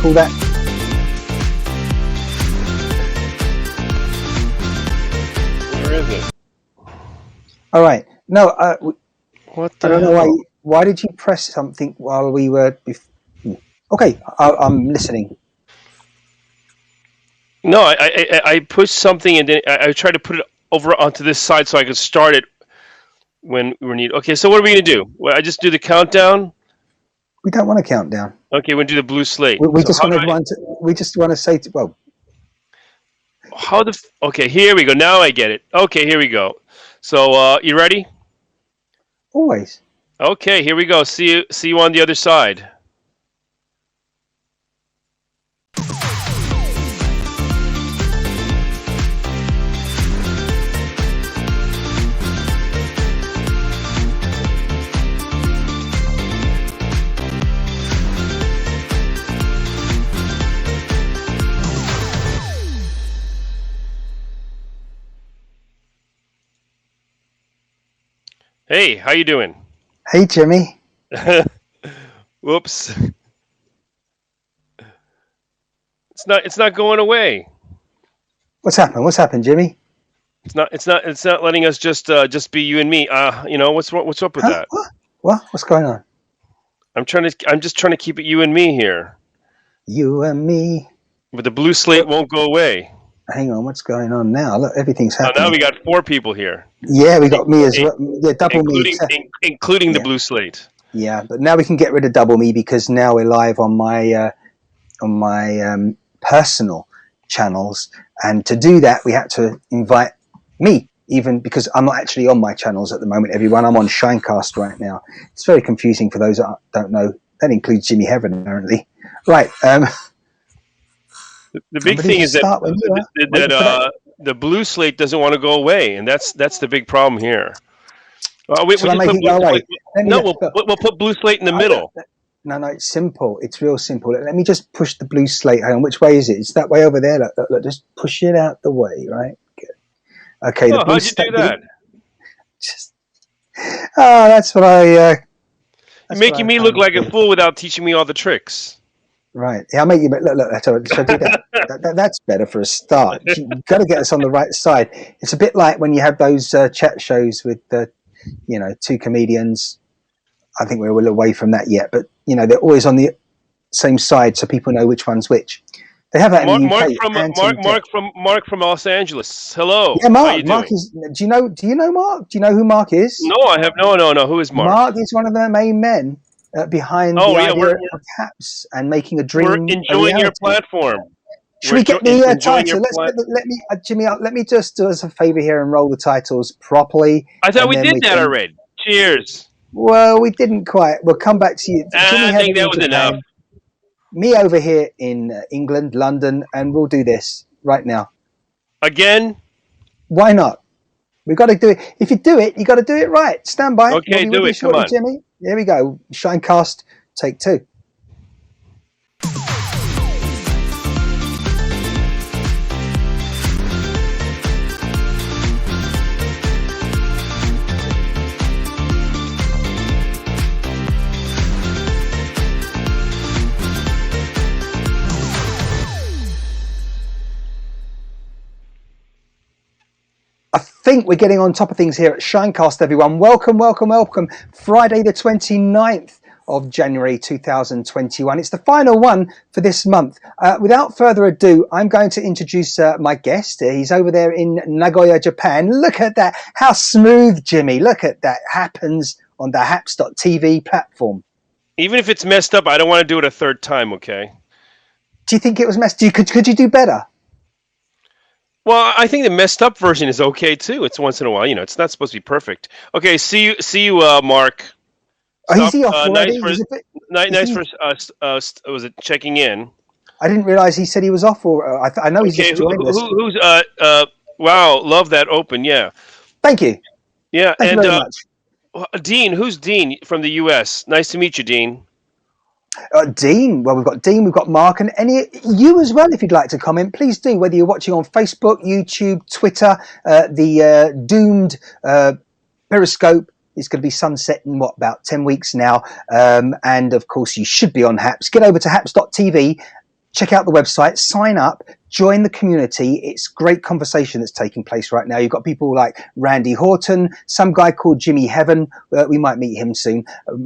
call that? Where is it? All right. No, What the I don't hell? know why did you press something while we were... Okay, I'm listening. No, I pushed something and then I tried to put it over onto this side so I could start it when we need. Okay, so what are we gonna do? Well, I just do the countdown. We don't want to count down. Okay, we're gonna do the blue slate. We So just want everyone to. We just want to say, Okay, here we go. Now I get it. Okay, here we go. So you ready? always. Okay, here we go. See you on the other side. Hey, how you doing? Hey, Jimmy. Whoops. It's not going away. What's happened? What's happened, Jimmy? It's not letting us just be you and me. What's up with that? What? What's going on? I'm just trying to keep it you and me here. You and me. But the blue slate won't go away. Hang on, what's going on now? Look, everything's happening. Now we got 4 people here. Yeah, we got me as well. Yeah, double including me. the blue slate. Yeah, but now we can get rid of double me because now we're live on my personal channels, and to do that we had to invite me, even because I'm not actually on my channels at the moment. Everyone, I'm on ShineCast right now. It's very confusing for those that don't know. That includes Jimmy Heaven, apparently. Right. The big thing is that the blue slate doesn't want to go away, and that's the big problem here. We'll put blue slate in the middle. No, it's simple. It's real simple. Let me just push the blue slate. Hang on, which way is it? It's that way over there. Look, just push it out the way, right? Good. Okay. Oh, how'd you do that? That's what I... You're making me look like a fool without teaching me all the tricks. Right. Yeah, I'll make you look. Should I do that? That's better for a start. You've got to get us on the right side. It's a bit like when you have those chat shows with the, 2 comedians. I think we're a little away from that yet, but they're always on the same side, so people know which one's which. They have that in the UK. Mark from Los Angeles. Hello. Yeah, Mark. Mark is. Do you know Mark? Do you know who Mark is? No, I have no. Who is Mark? Mark is one of the main men behind the idea of Haps and making a dream. We're enjoying your platform. Should we get the title? Let me just do us a favor here and roll the titles properly. I thought we did that already. Cheers. Well, we didn't quite. We'll come back to you. I think that was enough. Me over here in England, London, and we'll do this right now. Again? Why not? We've got to do it. If you do it, you got to do it right. Stand by. Okay, do it. Come on, Jimmy. Here we go. ShineCast, take 2. I think we're getting on top of things here at ShineCast, everyone. Welcome. Friday the 29th of January 2021. It's the final one for this month. Without further ado, I'm going to introduce my guest. He's over there in Nagoya, Japan. Look at that. How smooth, Jimmy. Look at that. Happens on the haps.tv platform. Even if it's messed up, I don't want to do it a third time, okay? Do you think it was messed up? Could you do better? Well, I think the messed up version is okay too. It's once in a while, it's not supposed to be perfect. Okay, see you, Mark. Is he off already? Nice for was it checking in? I didn't realize he said he was off. Or I know he's just joined us. Who's wow, love that open. Yeah. Thank you. Yeah, Thank you very much. Dean, who's Dean from the U.S.? Nice to meet you, Dean. Dean, well, we've got Dean, we've got Mark, and you as well, if you'd like to comment, please do, whether you're watching on Facebook, YouTube, Twitter, the doomed Periscope is going to be sunset in about 10 weeks now, and of course you should be on Haps. Get over to haps.tv, check out the website, sign up, join the community. It's great conversation that's taking place right now. You've got people like Randy Horton, some guy called Jimmy Heaven. We might meet him soon,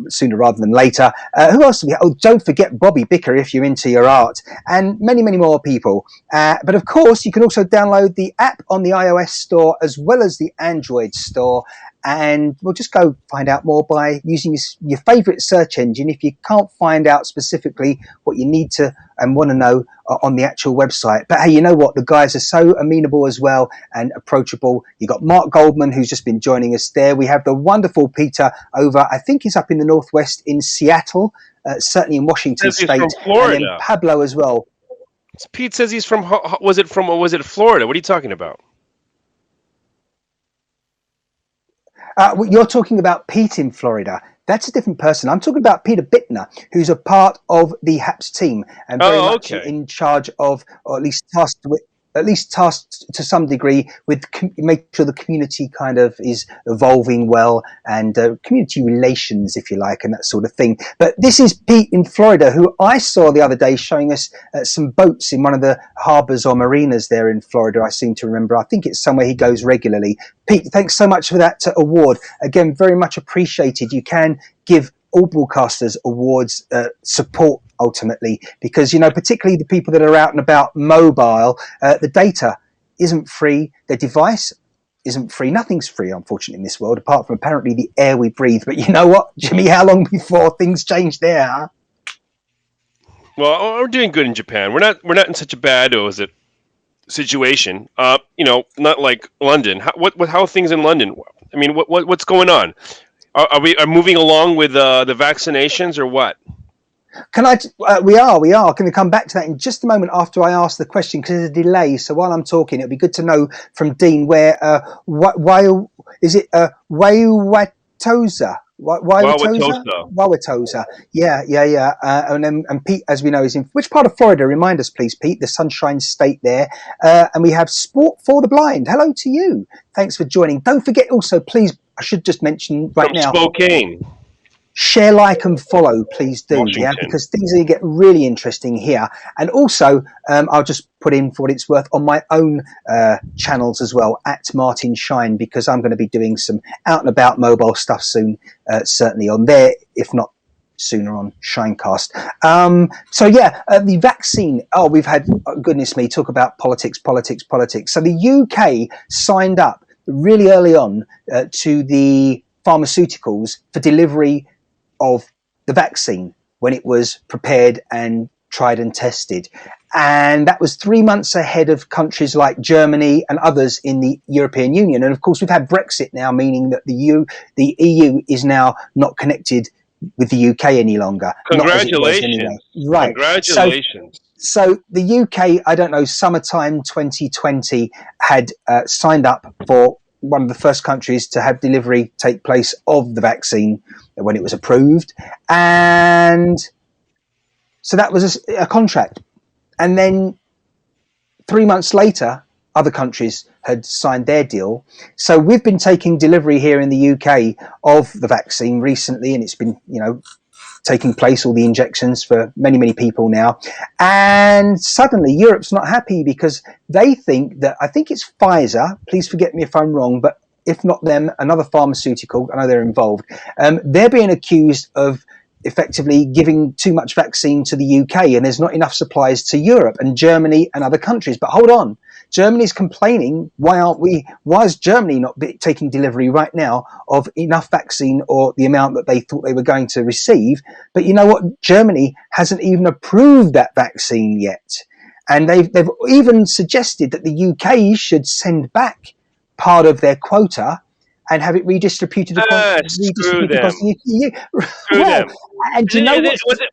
sooner rather than later. Who else do we have? Oh, don't forget Bobby Bicker if you're into your art, and many, many more people. But of course, you can also download the app on the iOS store as well as the Android store. And we'll just go find out more by using your favorite search engine if you can't find out specifically what you need to and want to know on the actual website. But hey, you know what? The guys are so amenable as well and approachable. You got Mark Goldman, who's just been joining us there. We have the wonderful Peter over, I think he's up in the Northwest in Seattle, certainly in Washington State. From Florida. And then Pablo as well. Pete says he's from, was it Florida? What are you talking about? You're talking about Pete in Florida. That's a different person. I'm talking about Peter Bittner, who's a part of the HAPS team and very much in charge of, or at least tasked to some degree with making sure the community kind of is evolving well and community relations, if you like, and that sort of thing. But this is Pete in Florida, who I saw the other day showing us some boats in one of the harbors or marinas there in Florida. I seem to remember. I think it's somewhere he goes regularly. Pete, thanks so much for that award. Again, very much appreciated. You can give all broadcasters awards support ultimately, because, you know, particularly the people that are out and about mobile, the data isn't free, the device isn't free, nothing's free unfortunately in this world apart from apparently the air we breathe. But you know what, Jimmy, how long before things change there, huh? Well, we're doing good in Japan. We're not in such a bad situation. You know, not like London. How are things in London? I mean, what's going on? Are we moving along with the vaccinations or what? We are going to come back to that in just a moment after I ask the question, because there's a delay. So while I'm talking, it'd be good to know from Dean where is it Waiwatosa? Waiwatosa. Yeah. And Pete, as we know, is in which part of Florida? Remind us, please, Pete. The Sunshine State there. And we have Sport for the Blind. Hello to you. Thanks for joining. Don't forget also, please, I should just mention right now. Spokane. Share, like, and follow, please do, Washington. because things are going to get really interesting here. And also, I'll just put in, for what it's worth, on my own channels as well, at Martin Shine, because I'm going to be doing some out and about mobile stuff soon, certainly on there, if not sooner on ShineCast. The vaccine. Oh, we've had, goodness me, talk about politics. So the UK signed up really early on to the pharmaceuticals for delivery of the vaccine when it was prepared and tried and tested. And that was 3 months ahead of countries like Germany and others in the European Union. And of course, we've had Brexit now, meaning that the EU is now not connected with the UK any longer. Congratulations. Anyway. Right. Congratulations. So the UK, I don't know, summertime 2020 had signed up for one of the first countries to have delivery take place of the vaccine when it was approved. And so that was a contract. And then 3 months later, other countries had signed their deal. So we've been taking delivery here in the UK of the vaccine recently, and it's been, taking place, all the injections for many, many people now. And suddenly Europe's not happy because they think that, I think it's Pfizer, please forget me if I'm wrong, but if not them, another pharmaceutical, I know they're involved, they're being accused of effectively giving too much vaccine to the UK, and there's not enough supplies to Europe and Germany and other countries. But hold on, Germany's complaining, why is Germany not taking delivery right now of enough vaccine or the amount that they thought they were going to receive? But you know what? Germany hasn't even approved that vaccine yet. And they've even suggested that the UK should send back part of their quota and have it redistributed across the EU. Screw them. And you know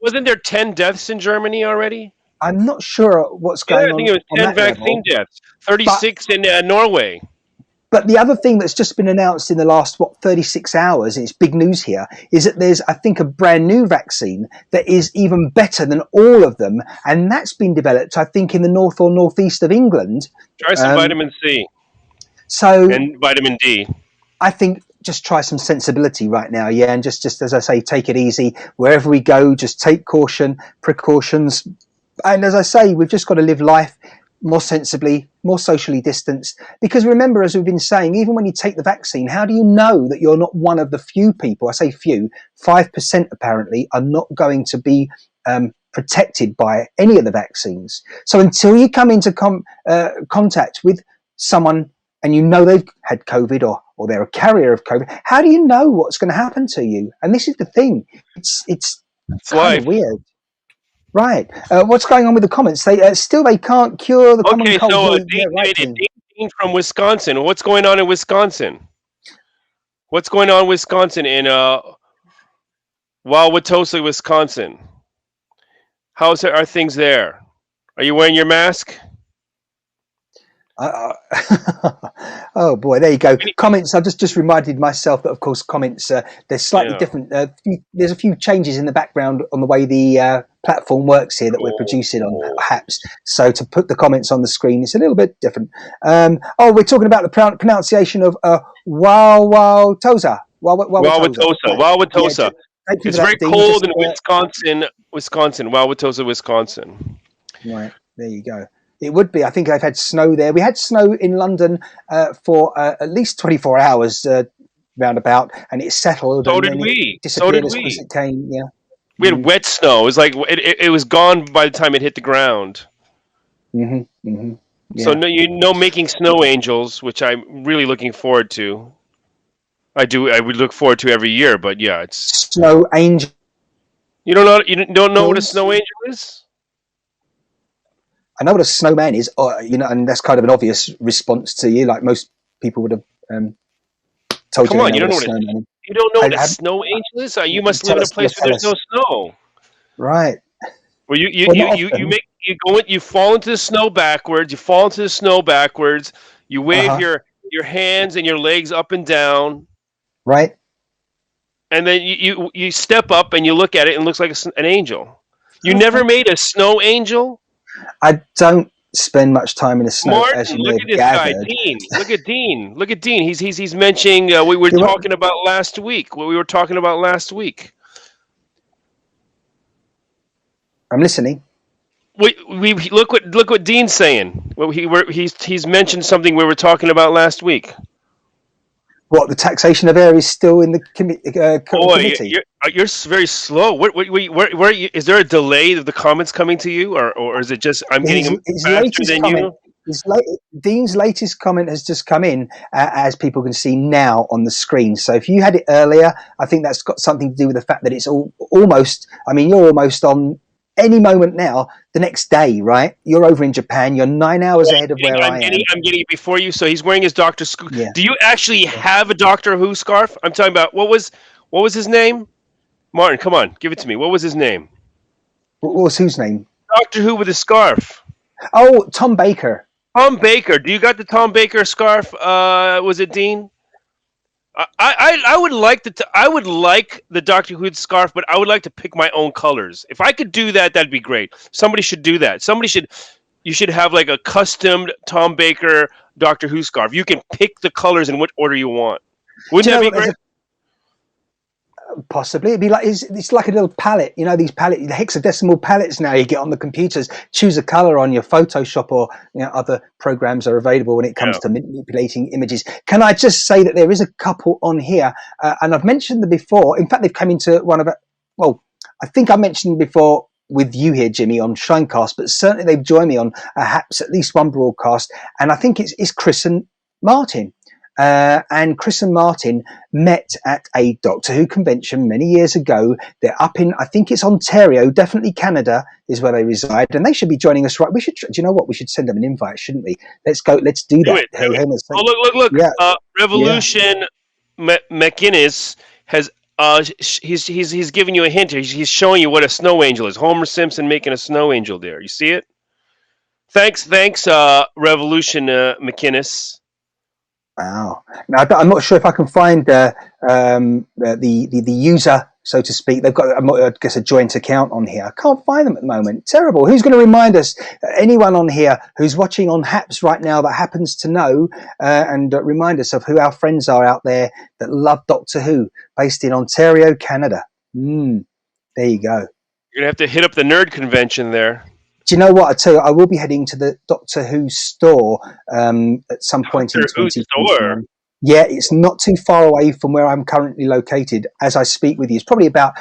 wasn't there 10 deaths in Germany already? I'm not sure what's going on. I think it was 10 vaccine deaths, 36 in Norway. But the other thing that's just been announced in the last, 36 hours, and it's big news here, is that there's, I think, a brand new vaccine that is even better than all of them. And that's been developed, I think, in the north or northeast of England. Try some vitamin C. And vitamin D. I think just try some sensibility right now, yeah, and just as I say, take it easy. Wherever we go, just take precautions, And as I say, we've just got to live life more sensibly, more socially distanced. Because remember, as we've been saying, even when you take the vaccine, how do you know that you're not one of the few people? I say few, 5% apparently are not going to be protected by any of the vaccines. So until you come into contact with someone and you know they've had COVID or they're a carrier of COVID, how do you know what's going to happen to you? And this is the thing. It's kind life. of weird. Right. What's going on with the comments? They can't cure the common Okay, cold. so Yeah, right. Dean from Wisconsin. What's going on in Wisconsin? What's going on in Wisconsin in Wauwatosa, Wisconsin? Are things there? Are you wearing your mask? Oh boy, there you go. Comments. I just reminded myself that, of course, comments. They're slightly different. There's a few changes in the background on the way the platform works here that we're producing on HAPS. So to put the comments on the screen, it's a little bit different. We're talking about the pronunciation of Wauwatosa. Wauwatosa. It's very Dean. cold in Wisconsin. Wauwatosa, Wisconsin. Right, there you go. It would be. I think they've had snow there. We had snow in London for at least 24 hours roundabout, and it settled. So and did then we. It disappeared So did as we. it came. Yeah. We had wet snow. It was like it was gone by the time it hit the ground. Mm-hmm. Mm-hmm. Yeah. So no making snow angels, which I'm really looking forward to. I would look forward to every year, but yeah, it's snow angel. You don't know what a snow angel is? I know what a snowman is, and that's kind of an obvious response to you, like most people would have told you. Come on, you don't know what a snow angel is? You must live in a place where there's no snow. Right. Well, you fall into the snow backwards. You wave your hands and your legs up and down. Right. And then you step up and you look at it and it looks like an angel. You never made a snow angel? I don't spend much time in the snow. Martin, as you look at this guy, Dean. Look at Dean. Look at Dean. He's mentioning what we were talking about last week. I'm listening. We look what Dean's saying. He's mentioned something we were talking about last week. What, the taxation of air is still in the committee? You're very slow. Where is there a delay of the comments coming to you, or is it just I'm getting them faster than you? Dean's latest comment has just come in, as people can see now on the screen. So if you had it earlier, I think that's got something to do with the fact that it's almost. I mean, you're almost on any moment now. The next day, right? You're over in Japan. You're 9 hours ahead of where I am. I'm getting it before you. So he's wearing his Doctor. Yeah. Do you actually have a Doctor Who scarf? I'm talking about what was his name? Martin, come on, give it to me. What was his name? What was whose name? Doctor Who with a scarf. Oh, Tom Baker. Tom Baker. Do you got the Tom Baker scarf? Was it Dean? I would like the Doctor Who scarf, but I would like to pick my own colors. If I could do that, that'd be great. Somebody should do that. You should have like a custom Tom Baker Doctor Who scarf. You can pick the colors in what order you want. Wouldn't that be great? Possibly. It'd be like it's like a little palette. You know, these the hexadecimal palettes now you get on the computers. Choose a color on your Photoshop or other programs are available when it comes to manipulating images. Can I just say that there is a couple on here, and I've mentioned them before. In fact, they've come into one of I think I mentioned before with you here, Jimmy, on ShineCast, but certainly they've joined me on perhaps at least one broadcast, and I think it's Chris and Martin. And Chris and Martin met at a Doctor Who convention many years ago. They're up in, I think it's Ontario, definitely Canada is where they reside, and they should be joining us. Right? We should. Do you know what? We should send them an invite, shouldn't we? Let's go. Let's do that. Do it. Oh, look! Yeah. Revolution McInnes has. He's giving you a hint here. He's showing you what a snow angel is. Homer Simpson making a snow angel there. You see it? Thanks, Revolution McInnes. Wow. Now, I'm not sure if I can find the user, so to speak. They've got, I guess, a joint account on here. I can't find them at the moment. Terrible. Who's going to remind us? Anyone on here who's watching on HAPS right now that happens to know and remind us of who our friends are out there that love Doctor Who, based in Ontario, Canada. There you go. You're going to have to hit up the nerd convention there. Do you know what? I tell you, I will be heading to the Doctor Who store at some point in Doctor Who store. 2021. Yeah, it's not too far away from where I'm currently located as I speak with you. It's probably about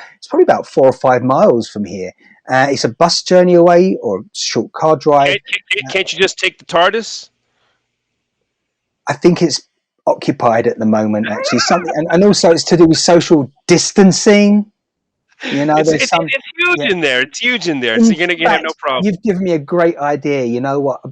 4 or 5 miles from here. It's a bus journey away or a short car drive. Can't you just take the TARDIS? I think it's occupied at the moment, actually. Something, and also it's to do with social distancing. You know, It's there's some. huge Yeah. in there. It's huge in there. So you're gonna have no problem. You've given me a great idea. You know what?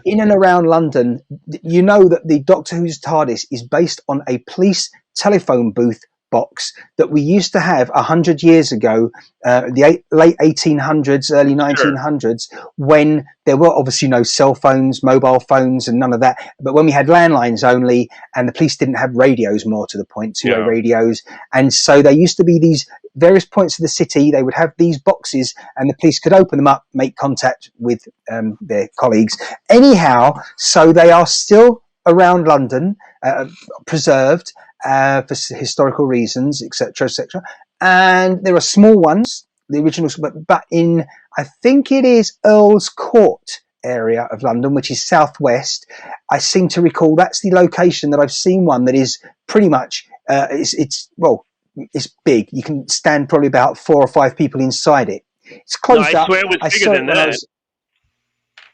In and around London, you know that the Doctor Who's TARDIS is based on a police telephone booth box that we used to have 100 years ago, the late 1800s, early 1900s, when there were obviously no cell phones, mobile phones, and none of that. But when we had landlines only, and the police didn't have radios, more to the point, two-way radios, and so there used to be these various points of the city. They would have these boxes, and the police could open them up, make contact with their colleagues. Anyhow, so they are still around London, preserved. For historical reasons, etc., etc. And there are small ones, the originals, but in, I think it is Earl's Court area of London, which is southwest. I seem to recall that's the location that I've seen one that is pretty much, it's big. You can stand probably about 4 or 5 people inside it. It's closed up. I swear it was bigger than that.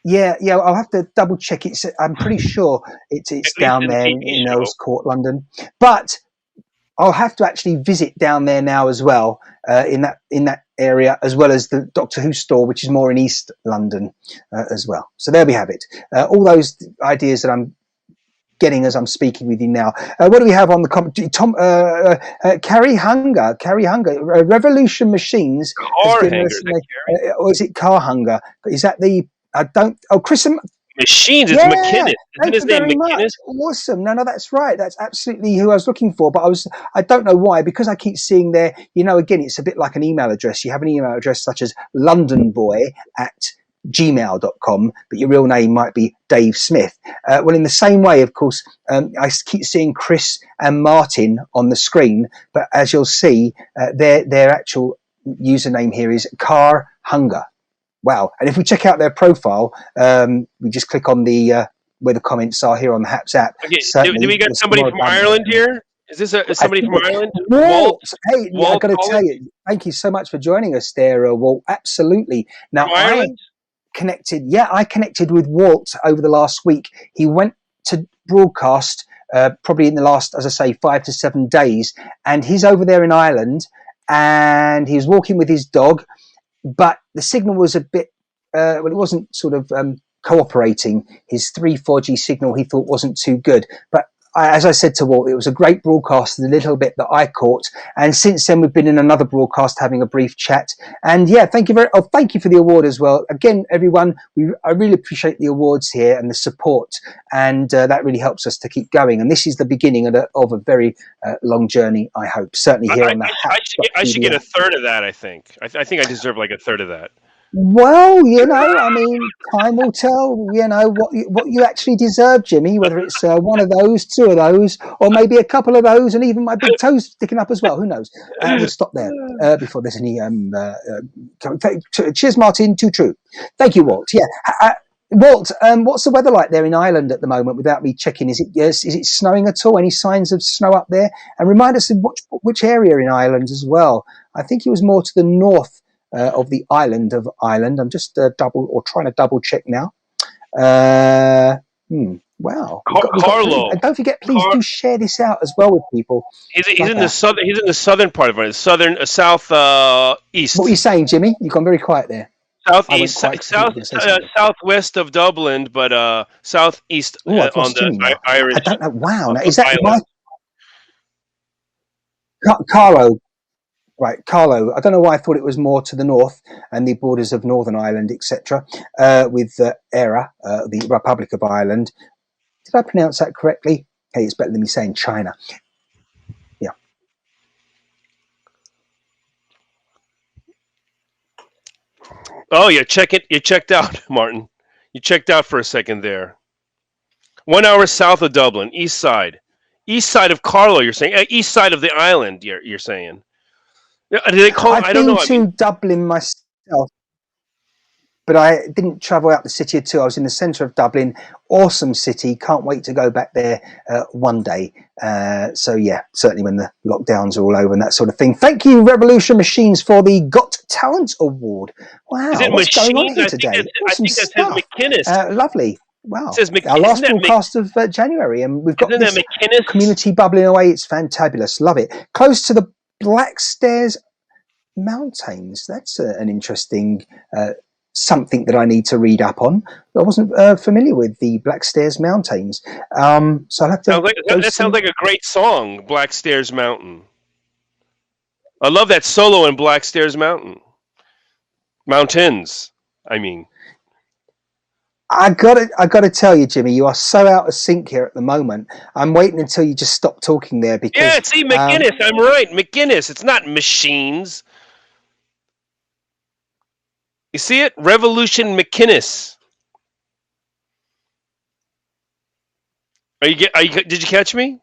Yeah, I'll have to double check it. I'm pretty sure it's down there in Earl's Court, London. But I'll have to actually visit down there now as well, in that area, as well as the Doctor Who store, which is more in East London as well. So there we have it. All those ideas that I'm getting as I'm speaking with you now. What do we have on the comment? Tom, Carrie Hunger, Revolution Machines. Car Hunger, or is it Car Hunger? Is that the? Chris Machines. It's McInnes. Isn't his name McInnes? Awesome. No, that's right. That's absolutely who I was looking for. But I don't know why, because I keep seeing there. You know, again, it's a bit like an email address. You have an email address such as londonboy@gmail.com, but your real name might be Dave Smith. Well, in the same way, of course, I keep seeing Chris and Martin on the screen, but as you'll see, their actual username here is Car Hunger. Wow. And if we check out their profile, we just click on the where the comments are here on the HAPS app. Okay. Do we got somebody from Ireland here? Is this somebody from Ireland? Walt. Hey, I've got to tell you, thank you so much for joining us there, Walt. Absolutely. Now, I connected with Walt over the last week. He went to broadcast probably in the last, as I say, 5 to 7 days. And he's over there in Ireland, and he was walking with his dog. But the signal was a bit, it wasn't sort of cooperating. His 3-4G signal he thought wasn't too good. But as I said to Walt, it was a great broadcast, the little bit that I caught. And since then, we've been in another broadcast having a brief chat. And yeah, thank you for the award as well. Again, everyone, I really appreciate the awards here and the support. And that really helps us to keep going. And this is the beginning of a very long journey, I hope. Certainly here on the I should get a third of that, I think. I think I deserve like a third of that. Well, you know, I mean, time will tell, you know, what you actually deserve, Jimmy, whether it's one of those, 2 of those, or maybe a couple of those, and even my big toes sticking up as well. Who knows? We'll stop there before there's any... cheers, Martin. Too true. Thank you, Walt. Yeah. Walt, what's the weather like there in Ireland at the moment without me checking? Is it snowing at all? Any signs of snow up there? And remind us of which area in Ireland as well. I think it was more to the north of the island of Ireland. I'm just trying to double check now. Wow. Carlo. And don't forget, please do share this out as well with people. He's in the southern. He's in the southern part of it. South east. What were you saying, Jimmy? You've gone very quiet there. Southeast, southwest of Dublin, but southeast on the Irish. I don't know. Wow. Now, is that my Carlo? Right, Carlo. I don't know why I thought it was more to the north and the borders of Northern Ireland, etc. With ERA, the Republic of Ireland. Did I pronounce that correctly? Hey, it's better than me saying China. Yeah. Oh, you checked out, Martin. You checked out for a second there. 1 hour south of Dublin, east side of Carlo. You're saying east side of the island. You're saying. Do they call? I've been to Dublin myself. but I didn't travel out the city at all. I was in the centre of Dublin. Awesome city. Can't wait to go back there one day. So yeah, certainly when the lockdowns are all over and that sort of thing. Thank you, Revolution Machines, for the Got Talent Award. Wow, Is it what's going on Machines? here today? I think that says McInnes. Lovely. Wow. It says Our isn't last that broadcast of January, and we've got isn't this that McInnes? community bubbling away. It's fantabulous. Love it. Close to the Blackstairs Mountains. That's an interesting something that I need to read up on. I wasn't familiar with the Blackstairs Mountains. So I'll have to. That sounds like a great song, Blackstairs Mountain. I love that solo in Blackstairs Mountains. I mean. I gotta tell you, Jimmy, you are so out of sync here at the moment. I'm waiting until you just stop talking there because yeah, see, McInnes. I'm right, McInnes. It's not Machines. You see it, Revolution McInnes. Did you catch me?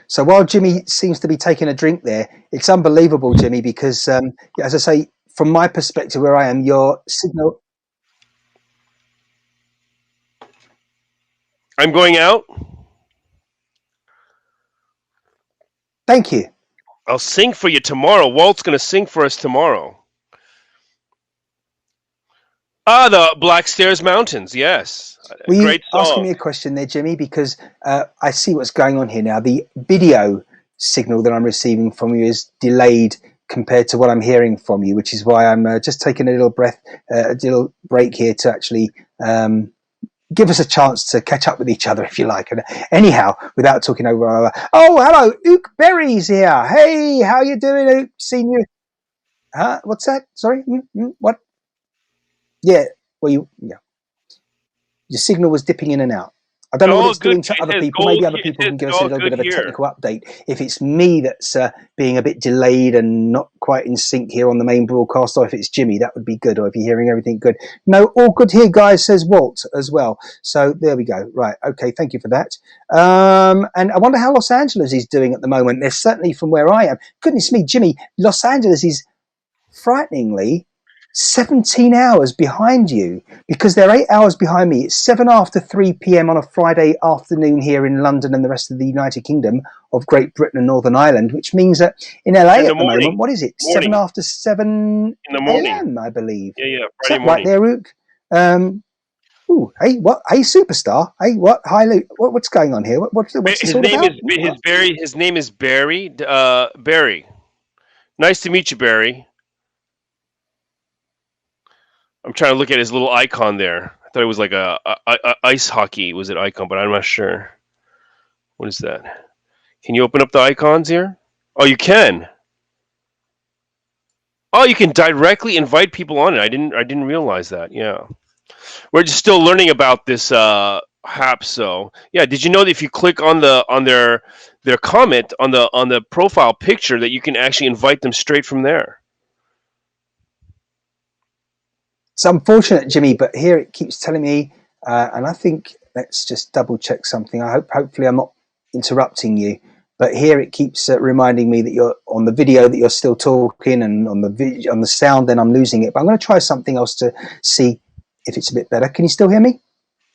So while Jimmy seems to be taking a drink there, it's unbelievable, Jimmy, because as I say, from my perspective where I am, your signal. I'm going out. Thank you. I'll sing for you tomorrow. Walt's going to sing for us tomorrow. The Blackstairs Mountains, yes. Were you Great song. asking me a question there, Jimmy? Because I see what's going on here now. The video signal that I'm receiving from you is delayed compared to what I'm hearing from you, which is why I'm just taking a little break here to actually give us a chance to catch up with each other, if you like. And anyhow, without talking over. Oh, hello, Ook Berry's here. Hey, how you doing, Ook? Seen you? Huh? What's that? Sorry, what? Yeah. Well, yeah. Your signal was dipping in and out. I don't know what it's doing to other people. Maybe other people can give us a little bit of a technical update. If it's me that's being a bit delayed and not quite in sync here on the main broadcast, or if it's Jimmy, that would be good. Or if you're hearing everything good. No, all good here, guys, says Walt as well. So there we go. Right. Okay. Thank you for that. And I wonder how Los Angeles is doing at the moment. They're certainly from where I am. Goodness me, Jimmy, Los Angeles is frighteningly 17 hours behind you, because they're 8 hours behind me. It's 7 after 3 p.m. on a Friday afternoon here in London and the rest of the United Kingdom of Great Britain and Northern Ireland, which means that in LA at the moment, what is it? 7 after 7 in the morning, a.m., I believe. Yeah, Friday morning. Right there, Ook? Hey, what? Hey, superstar. Hey, what? Hi, Luke. What's going on here? What's this all about? His name is Barry. Barry. Nice to meet you, Barry. I'm trying to look at his little icon there. I thought it was like a ice hockey was it icon, but I'm not sure. What is that? Can you open up the icons here? Oh, you can. Oh, you can directly invite people on it. I didn't realize that. Yeah, we're just still learning about this app. So yeah, did you know that if you click on their comment on the profile picture, that you can actually invite them straight from there? It's unfortunate, Jimmy, but here it keeps telling me, and I think let's just double check something. Hopefully I'm not interrupting you, but here it keeps reminding me that you're on the video, that you're still talking, and on the sound, then I'm losing it. But I'm going to try something else to see if it's a bit better. Can you still hear me?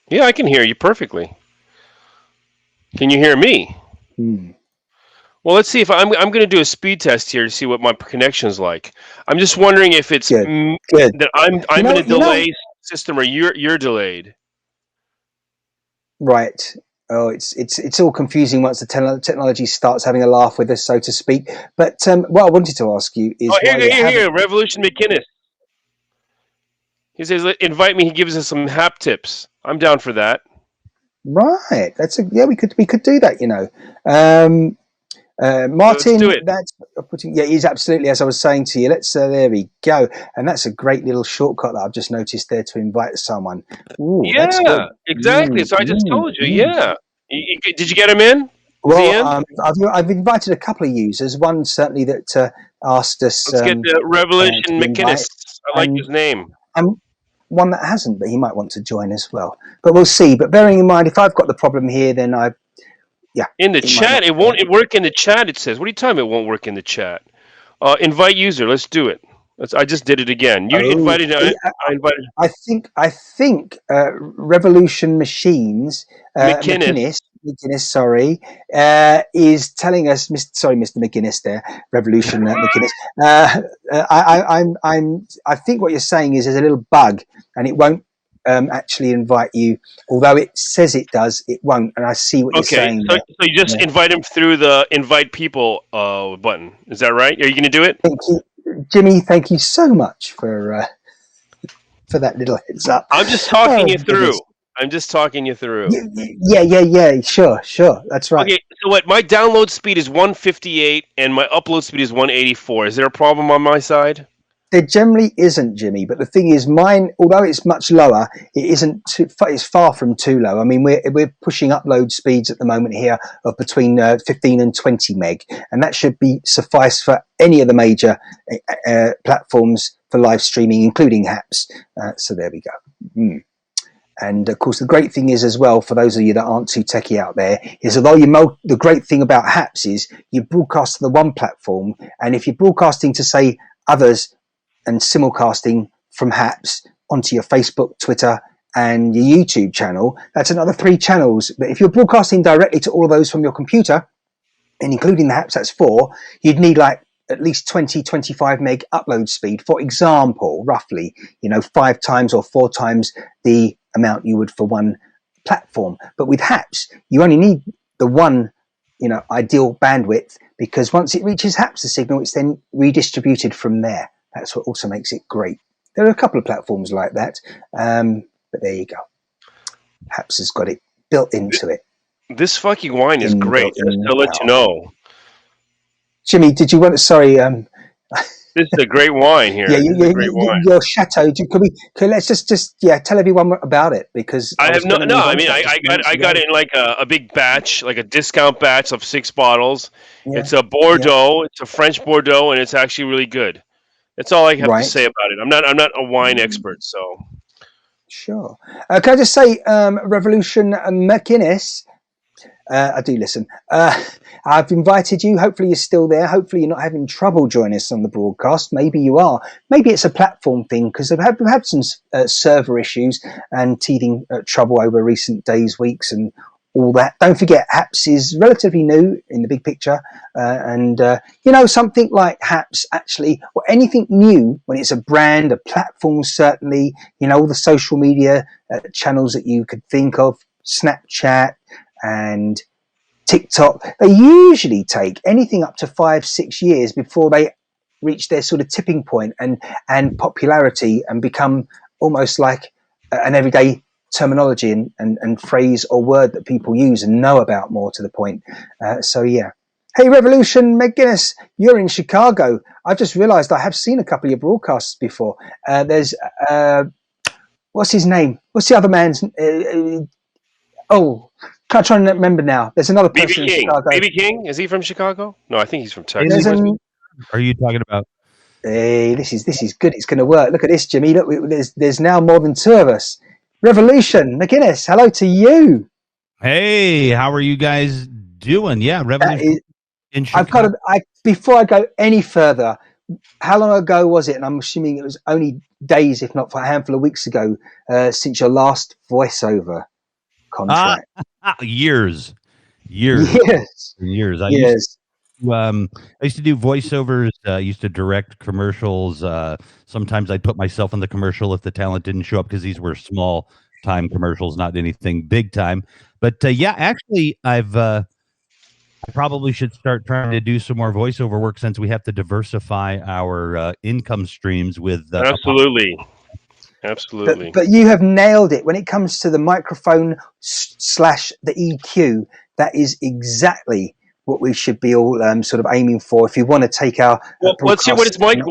Yeah, I can hear you perfectly. Can you hear me? Well, let's see if I'm going to do a speed test here to see what my connection's like. I'm just wondering if it's good. That I'm in a delay system, or you're delayed. Right. Oh, it's all confusing once the technology starts having a laugh with us, so to speak. But what I wanted to ask you is, here, Revolution McInnes. He says, "Invite me." He gives us some hap tips. I'm down for that. Right. We could do that. You know. Martin, that's putting. Yeah, he's absolutely. As I was saying to you, there we go, and that's a great little shortcut that I've just noticed there to invite someone. Ooh, yeah, exactly. So I just told you. Yeah, did you get him in? Well, I've invited a couple of users. One certainly that asked us. Let's get the Revolution McInnes. I like his name. And one that hasn't, but he might want to join as well. But we'll see. But bearing in mind, if I've got the problem here, then Yeah. In the chat, it won't work in the chat, it says. What are you talking about? It won't work in the chat. Invite user. Let's do it. I just did it again. You Oh, invited. I invited Revolution Machines, McKinnis. McGuinness, sorry, is telling us, sorry, Mr. McGuinness, there, Revolution McGuinness. I think what you're saying is there's a little bug, and it won't actually invite you, although it says it does. It won't, and I see what you're saying. So you just invite him through the invite people button. Is that right? Are you going to do it? Thank you, Jimmy. Thank you so much for that little heads up. I'm just talking you through. I'm just talking you through. Yeah. Sure. That's right. Okay, so what? My download speed is 158 and my upload speed is 184. Is there a problem on my side? There generally isn't, Jimmy, but the thing is, mine, although it's much lower, it isn't it's far from too low. I mean, we're pushing upload speeds at the moment here of between 15 and 20 meg, and that should be suffice for any of the major platforms for live streaming, including HAPS. So there we go. And of course, the great thing is as well, for those of you that aren't too techie out there, is although the great thing about HAPS is you broadcast to the one platform, and if you're broadcasting to, say, others and simulcasting from HAPS onto your Facebook, Twitter, and your YouTube channel, that's another 3 channels. But if you're broadcasting directly to all of those from your computer, and including the HAPS, that's 4, you'd need like at least 20-25 meg upload speed. For example, roughly, 5 times or 4 times the amount you would for one platform. But with HAPS, you only need the one, ideal bandwidth, because once it reaches HAPS, the signal, it's then redistributed from there. That's what also makes it great. There are a couple of platforms like that, but there you go. HAPS has got it built into it. This fucking wine is great. Just to let you know. Jimmy, did you want to? Sorry. This is a great wine here. Yeah, your chateau. Let's just tell everyone about it, because I have no. I mean, I got it in like a big batch, like a discount batch of 6 bottles. Yeah. It's a Bordeaux. Yeah. It's a French Bordeaux, and it's actually really good. That's all I have to say about it. I'm not a wine expert, so. Sure. Can I just say, Revolution McInnes? I do listen. I've invited you. Hopefully you're still there. Hopefully you're not having trouble joining us on the broadcast. Maybe you are. Maybe it's a platform thing, because we've had some server issues and teething trouble over recent days, weeks, and all that. Don't forget, HAPS is relatively new in the big picture. And something like HAPS, actually, or anything new, when it's a brand, a platform, certainly, all the social media channels that you could think of, Snapchat and TikTok, they usually take anything up to 5-6 years before they reach their sort of tipping point and popularity and become almost like an everyday terminology and phrase or word that people use and know about, more to the point. Hey, Revolution McGuinness, you're in Chicago. I've just realized I have seen a couple of your broadcasts before. There's what's his name? What's the other man's can't try and remember now. There's another person in Chicago. BB King? Is he from Chicago? No, I think he's from Texas. Are you talking about? Hey, this is good. It's going to work. Look at this, Jimmy. Look, there's now more than 2 of us. Revolution McGuinness, hello to you. Hey, how are you guys doing? Yeah, Revolution in Chicago. Before I go any further, how long ago was it? And I'm assuming it was only days, if not for a handful of weeks ago, since your last voiceover contract. Years. I used to do voiceovers. I used to direct commercials. Sometimes I'd put myself in the commercial if the talent didn't show up, because these were small time commercials, not anything big time. But actually, I probably should start trying to do some more voiceover work, since we have to diversify our income streams with Absolutely. But you have nailed it when it comes to the microphone / the EQ. That is exactly what we should be all sort of aiming for if you want to take our. What is his mic?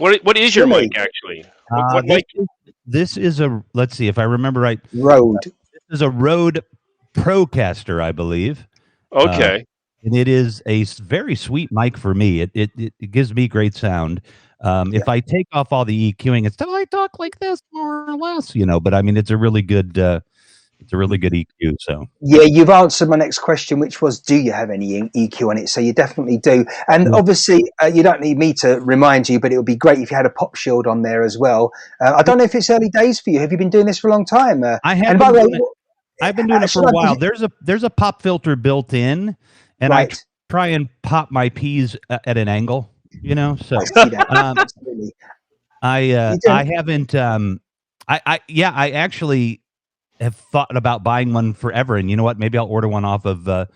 What is your mic actually? What mic? This is a. Let's see if I remember right. Rode. This is a Rode Procaster, I believe. Okay. And it is a very sweet mic for me. It gives me great sound. If I take off all the EQing and stuff, I talk like this more or less, but I mean, it's a really good It's a really good EQ. So Yeah, you've answered my next question, which was, do you have any EQ on it? So you definitely do. And obviously, you don't need me to remind you, but it would be great if you had a pop shield on there as well. I don't know if it's early days for you. Have you been doing this for a long time? I have. And by the way, I've been doing it for a while. There's a pop filter built in, and right. I try and pop my P's at an angle. So I see that. Absolutely. I haven't. I actually have thought about buying one forever, and you know what? Maybe I'll order one off of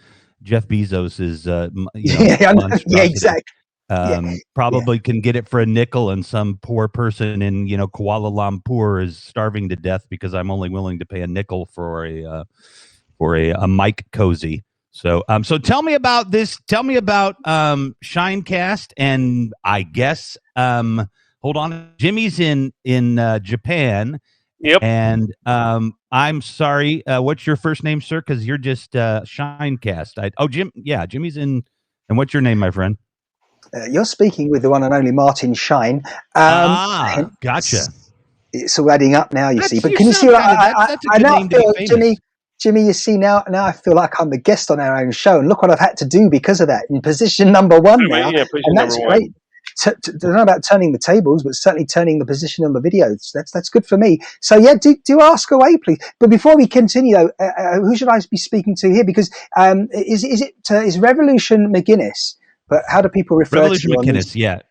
Jeff Bezos's. Yeah, exactly. Probably can get it for a nickel, and some poor person in Kuala Lumpur is starving to death because I'm only willing to pay a nickel for a mic cozy. So tell me about this. Tell me about ShineCast, and I guess hold on, Jimmy's in Japan. Yep. And I'm sorry. What's your first name, sir? Because you're just ShineCast. Jim. Yeah, Jimmy's in. And what's your name, my friend? You're speaking with the one and only Martin Shine. Gotcha. It's all adding up now, you see. But can you see what I now feel, Jimmy, you see, now I feel like I'm the guest on our own show. And look what I've had to do because of that. In position number one now. Yeah, and that's great. I don't know about turning the tables, but certainly turning the position on the videos. That's good for me. So yeah, do ask away, please. But before we continue, though, who should I be speaking to here? Because is Revolution McGuinness? But how do people refer Revolution to you? McGuinness? Yeah.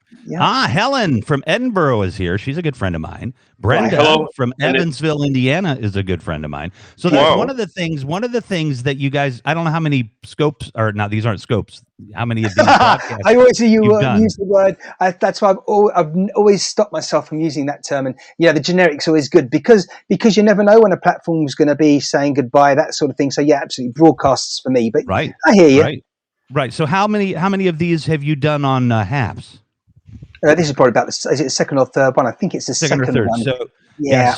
Helen from Edinburgh is here. She's a good friend of mine. Brenda from Evansville, Indiana, is a good friend of mine. So that's one of the things that you guys. I don't know how many scopes or not. These aren't scopes. How many of these podcasts? I always hear you use the word. That's why I've always stopped myself from using that term. And the generic's always good because you never know when a platform's going to be saying goodbye, that sort of thing. So yeah, absolutely, broadcasts for me. But right, I hear you. Right. So how many of these have you done on HAPS? This is probably about is it the second or third one? I think it's the second or third one. So yeah.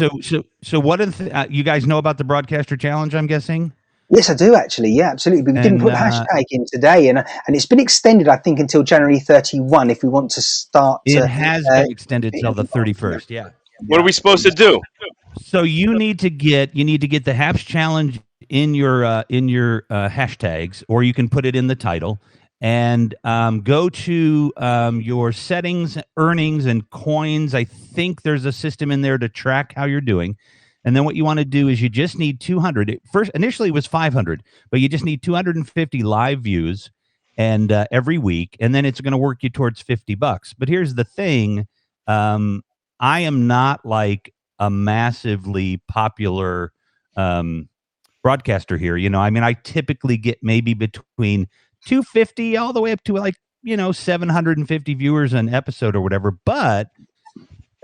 So what you guys know about the Broadcaster Challenge? I'm guessing. Yes, I do actually. Yeah, absolutely. But we didn't put the hashtag in today, and it's been extended, I think, until January 31. If we want to start, it has been extended till the 31st. Yeah. What are we supposed to do? So you need to get the HAPS Challenge in your hashtags, or you can put it in the title. And go to your settings, earnings, and coins. I think there's a system in there to track how you're doing. And then what you want to do is you just need 200. Initially it was 500, but you just need 250 live views and every week, and then it's going to work you towards $50. But here's the thing: I am not like a massively popular broadcaster here. I typically get maybe between 250 all the way up to 750 viewers an episode or whatever. But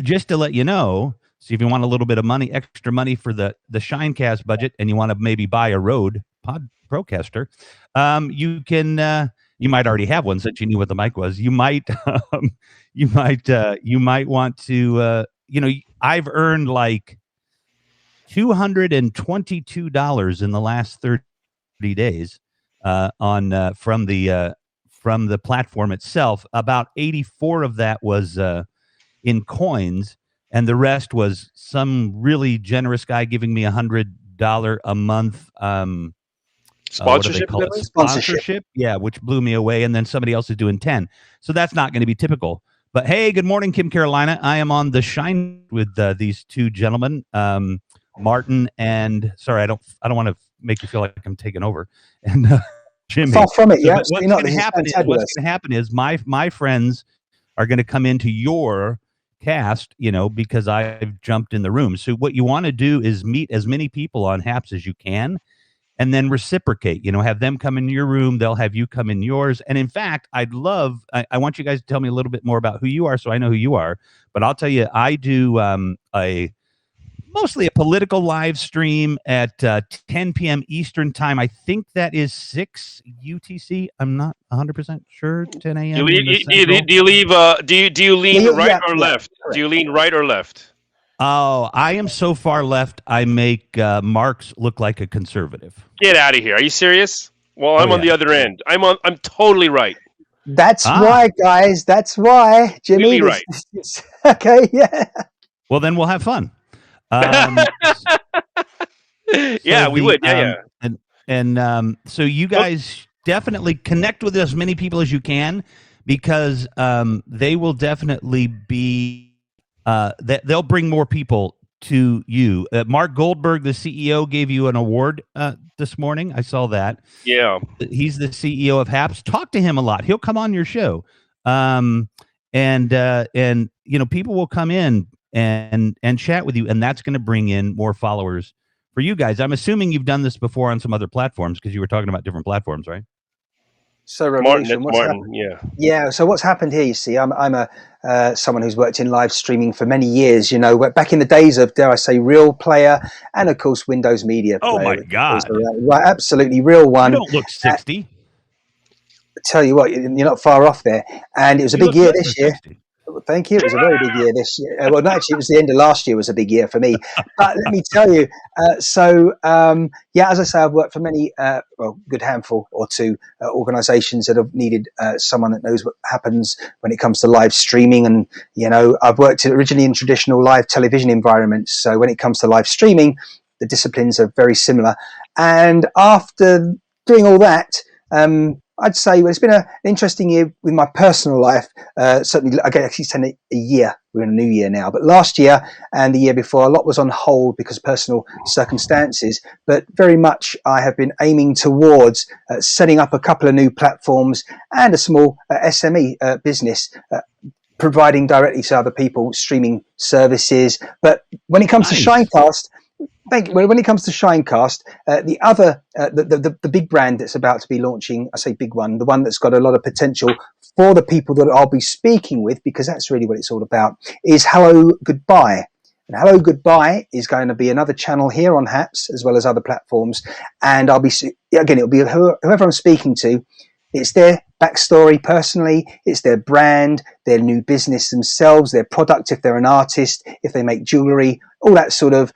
just to let you know, so if you want a little bit of extra money for the ShineCast budget, and you want to maybe buy a Rode Procaster, you can. You might already have one since you knew what the mic was. You might want to. I've earned like $222 in the last 30 days. From the platform itself. About 84 of that was in coins, and the rest was some really generous guy giving me $100 a month sponsorship. Yeah, which blew me away. And then somebody else is doing 10. So that's not going to be typical. But hey, good morning, Kim Carolina. I am on the Shine with these two gentlemen, Martin and I don't want to make you feel like I'm taking over. And Jimmy. Far from it, yeah. What's going to happen is my friends are going to come into your cast, because I've jumped in the room. So what you want to do is meet as many people on HAPS as you can, and then reciprocate. Have them come in your room, they'll have you come in yours. And in fact, I want you guys to tell me a little bit more about who you are, so I know who you are. But I'll tell you, I do mostly a political live stream at 10 p.m. Eastern time. I think that is 6 UTC. I'm not 100% sure. 10 a.m. Do you lean right or left? Do you lean right or left? Oh, I am so far left, I make Marx look like a conservative. Get out of here. Are you serious? Well, I'm on the other end. I'm totally right. That's why, guys. That's why, Jimmy. Really right. Okay, yeah. Well, then we'll have fun. Yeah, So we would. Yeah, yeah. so you guys definitely connect with as many people as you can, because they will definitely be they'll bring more people to you. Mark Goldberg, the CEO, gave you an award this morning. I saw that. Yeah. He's the CEO of Haps. Talk to him a lot. He'll come on your show, and people will come in and chat with you, and that's going to bring in more followers for you guys. I'm assuming you've done this before on some other platforms, because you were talking about different platforms, right? So Martin, Revolution, that's what's Martin. happened? Yeah. Yeah. So what's happened here? You see, I'm a someone who's worked in live streaming for many years. Back in the days of, dare I say, Real Player, and of course Windows Media Oh Player. my God! Right, absolutely real one. You don't look 60. Tell you what, you're not far off there. And it was a You big look year good for this year. 60. Thank you. It was a very big year this year. Well, no, actually, it was the end of last year was a big year for me. But let me tell you, as I say, I've worked for many, good handful or two organizations that have needed someone that knows what happens when it comes to live streaming. And, I've worked originally in traditional live television environments. So when it comes to live streaming, the disciplines are very similar. And after doing all that, I'd say it's been an interesting year with my personal life. Certainly, I guess it's a year. We're in a new year now. But last year and the year before, a lot was on hold because of personal circumstances. But very much I have been aiming towards setting up a couple of new platforms and a small SME business, providing directly to other people streaming services. But when it comes to ShineCast, thank you. When it comes to ShineCast, the other, the big brand that's about to be launching, I say big one, the one that's got a lot of potential for the people that I'll be speaking with, because that's really what it's all about, is Hello Goodbye. And Hello Goodbye is going to be another channel here on Haps as well as other platforms. And it'll be whoever I'm speaking to. It's their backstory personally, it's their brand, their new business themselves, their product, if they're an artist, if they make jewelry, all that sort of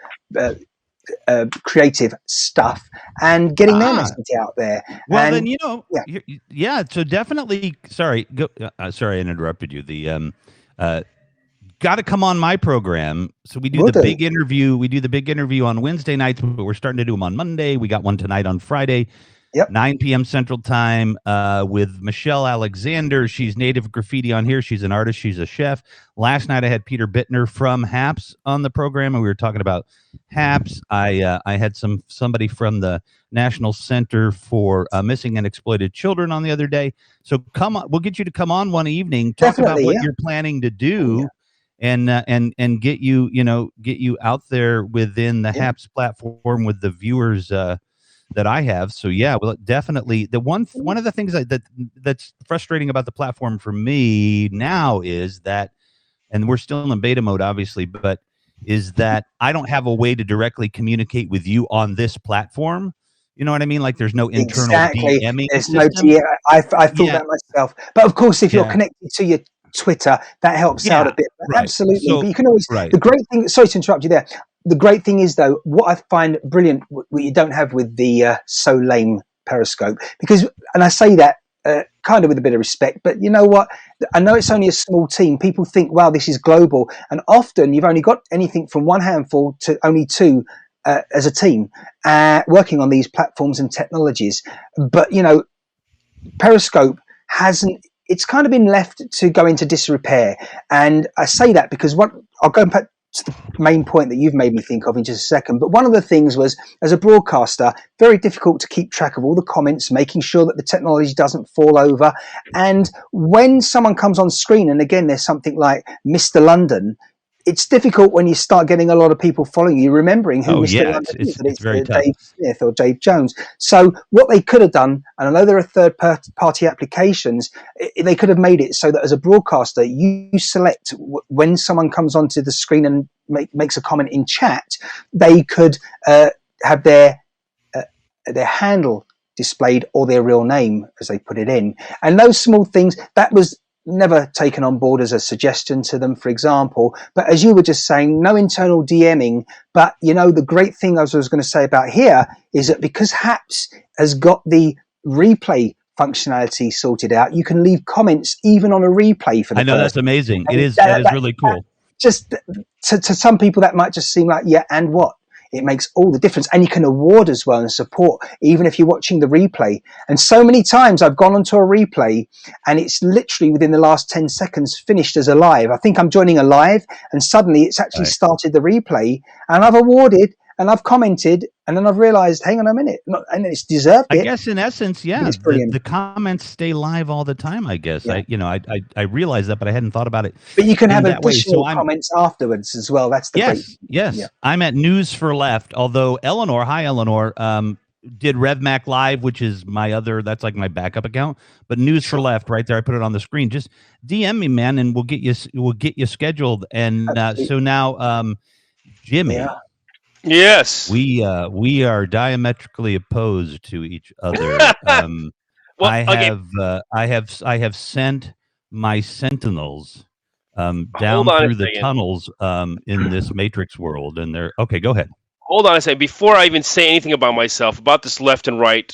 creative stuff, and getting their message out there. Well, and, yeah. So definitely. Sorry, sorry, I interrupted you. The got to come on my program. So we do the big interview. We do the big interview on Wednesday nights, but we're starting to do them on Monday. We got one tonight on Friday. Yep. 9 p.m. Central Time with Michelle Alexander. She's Native Graffiti on here. She's an artist. She's a chef. Last night I had Peter Bittner from Haps on the program, and we were talking about Haps. I had somebody from the National Center for Missing and Exploited Children on the other day. So come on, we'll get you to come on one evening, talk about what you're planning to do. And get you out there within the Haps platform with the viewers that I have. So yeah, well, definitely one of the things that's frustrating about the platform for me now is that, and we're still in beta mode, obviously, but is that I don't have a way to directly communicate with you on this platform. You know what I mean? Like there's no internal DMing system. I thought that myself. But of course, if you're connected to your Twitter, that helps out a bit. Right. Absolutely. So, but you can always, the great thing, sorry to interrupt you there. The great thing is, though, what I find brilliant, what you don't have with the So Lame Periscope, because, and I say that kind of with a bit of respect, but you know what? I know it's only a small team. People think, wow, this is global. And often you've only got anything from one handful to only two as a team working on these platforms and technologies. But, Periscope it's kind of been left to go into disrepair. And I say that because I'll go back to the main point that you've made me think of in just a second. But one of the things was, as a broadcaster, very difficult to keep track of all the comments, making sure that the technology doesn't fall over. And when someone comes on screen, and again, there's something like Mr. London, it's difficult when you start getting a lot of people following you, remembering who Mr. London is. It's very tough. Dave Smith or Dave Jones. So what they could have done, and I know there are third-party applications, they could have made it so that as a broadcaster, you select when someone comes onto the screen and makes a comment in chat, they could have their handle displayed or their real name as they put it in. And those small things, that was never taken on board as a suggestion to them, for example. But as you were just saying, no internal DMing. But, the great thing I was going to say about here is that because Haps has got the replay functionality sorted out, you can leave comments even on a replay for the person. That's amazing. That is really cool. Just to some people, that might just seem like, and what? it makes all the difference. And you can award as well and support, even if you're watching the replay. And so many times I've gone onto a replay and it's literally within the last 10 seconds finished as a live. I think I'm joining a live and suddenly it's actually started the replay, and I've awarded and I've commented, and then I've realized, hang on a minute, and it's deserved it. I guess in essence, yeah, It's brilliant. the comments stay live all the time, I guess. Yeah. I realized that, but I hadn't thought about it. But you can in have that way. additional So comments afterwards as well. That's the great. Yes. Yeah. I'm at News for Left, although Eleanor, hi Eleanor, did RevMac Live, which is that's like my backup account. But News for Left, right there, I put it on the screen. Just DM me, man, and we'll get you scheduled. And so now, Jimmy. Yeah. Yes. We are diametrically opposed to each other. Well, I have sent my sentinels down through the tunnels in this Matrix world, and they're okay. Go ahead. Hold on a second. Before I even say anything about myself, about this left and right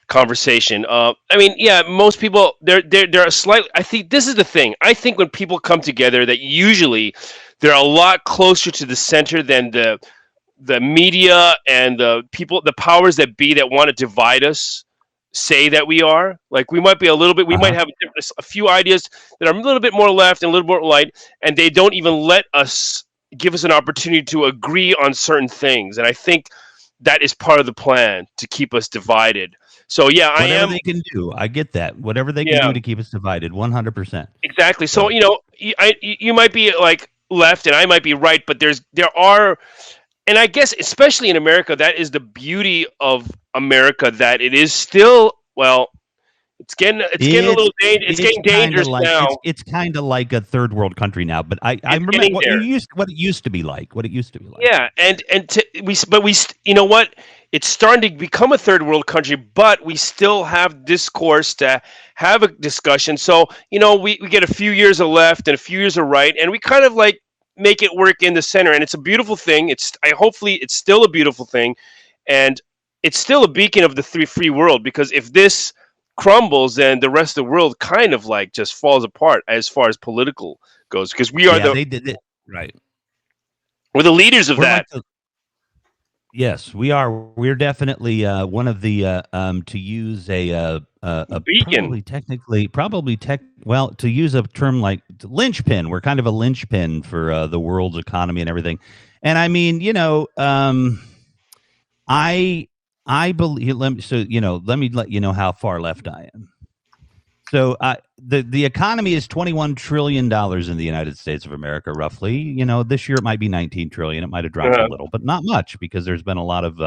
conversation. I mean, yeah, most people they're a slight. I think this is the thing. I think when people come together, that usually they're a lot closer to the center than the media and the people, the powers that be that want to divide us say that we are. Like, we might be a little bit, we might have a few ideas that are a little bit more left and a little more right, and they don't even let us give us an opportunity to agree on certain things. And I think that is part of the plan, to keep us divided. So yeah, whatever they can do, I get that. Whatever they can do to keep us divided, 100%. Exactly. So you might be like left and I might be right, but there are, and I guess especially in America, that is the beauty of America, that it is still, well, it's getting a little dangerous now. It's kind of like a third world country now, but I remember what it used to be like. Yeah, you know what? It's starting to become a third world country, but we still have discourse to have a discussion. So, we get a few years of left and a few years of right, and we kind of like make it work in the center, and it's a beautiful thing. Hopefully it's still a beautiful thing, and it's still a beacon of the free world, because if this crumbles, then the rest of the world kind of like just falls apart as far as political goes, because we are they did it right. We're the leaders of that. Yes, we are. We're definitely one of the to use a beacon. To use a term like linchpin. We're kind of a linchpin for the world's economy and everything. And I mean, I believe. Let me let you know how far left I am. So the economy is $21 trillion in the United States of America, roughly. This year it might be 19 trillion. It might have dropped a little, but not much, because there's been a lot of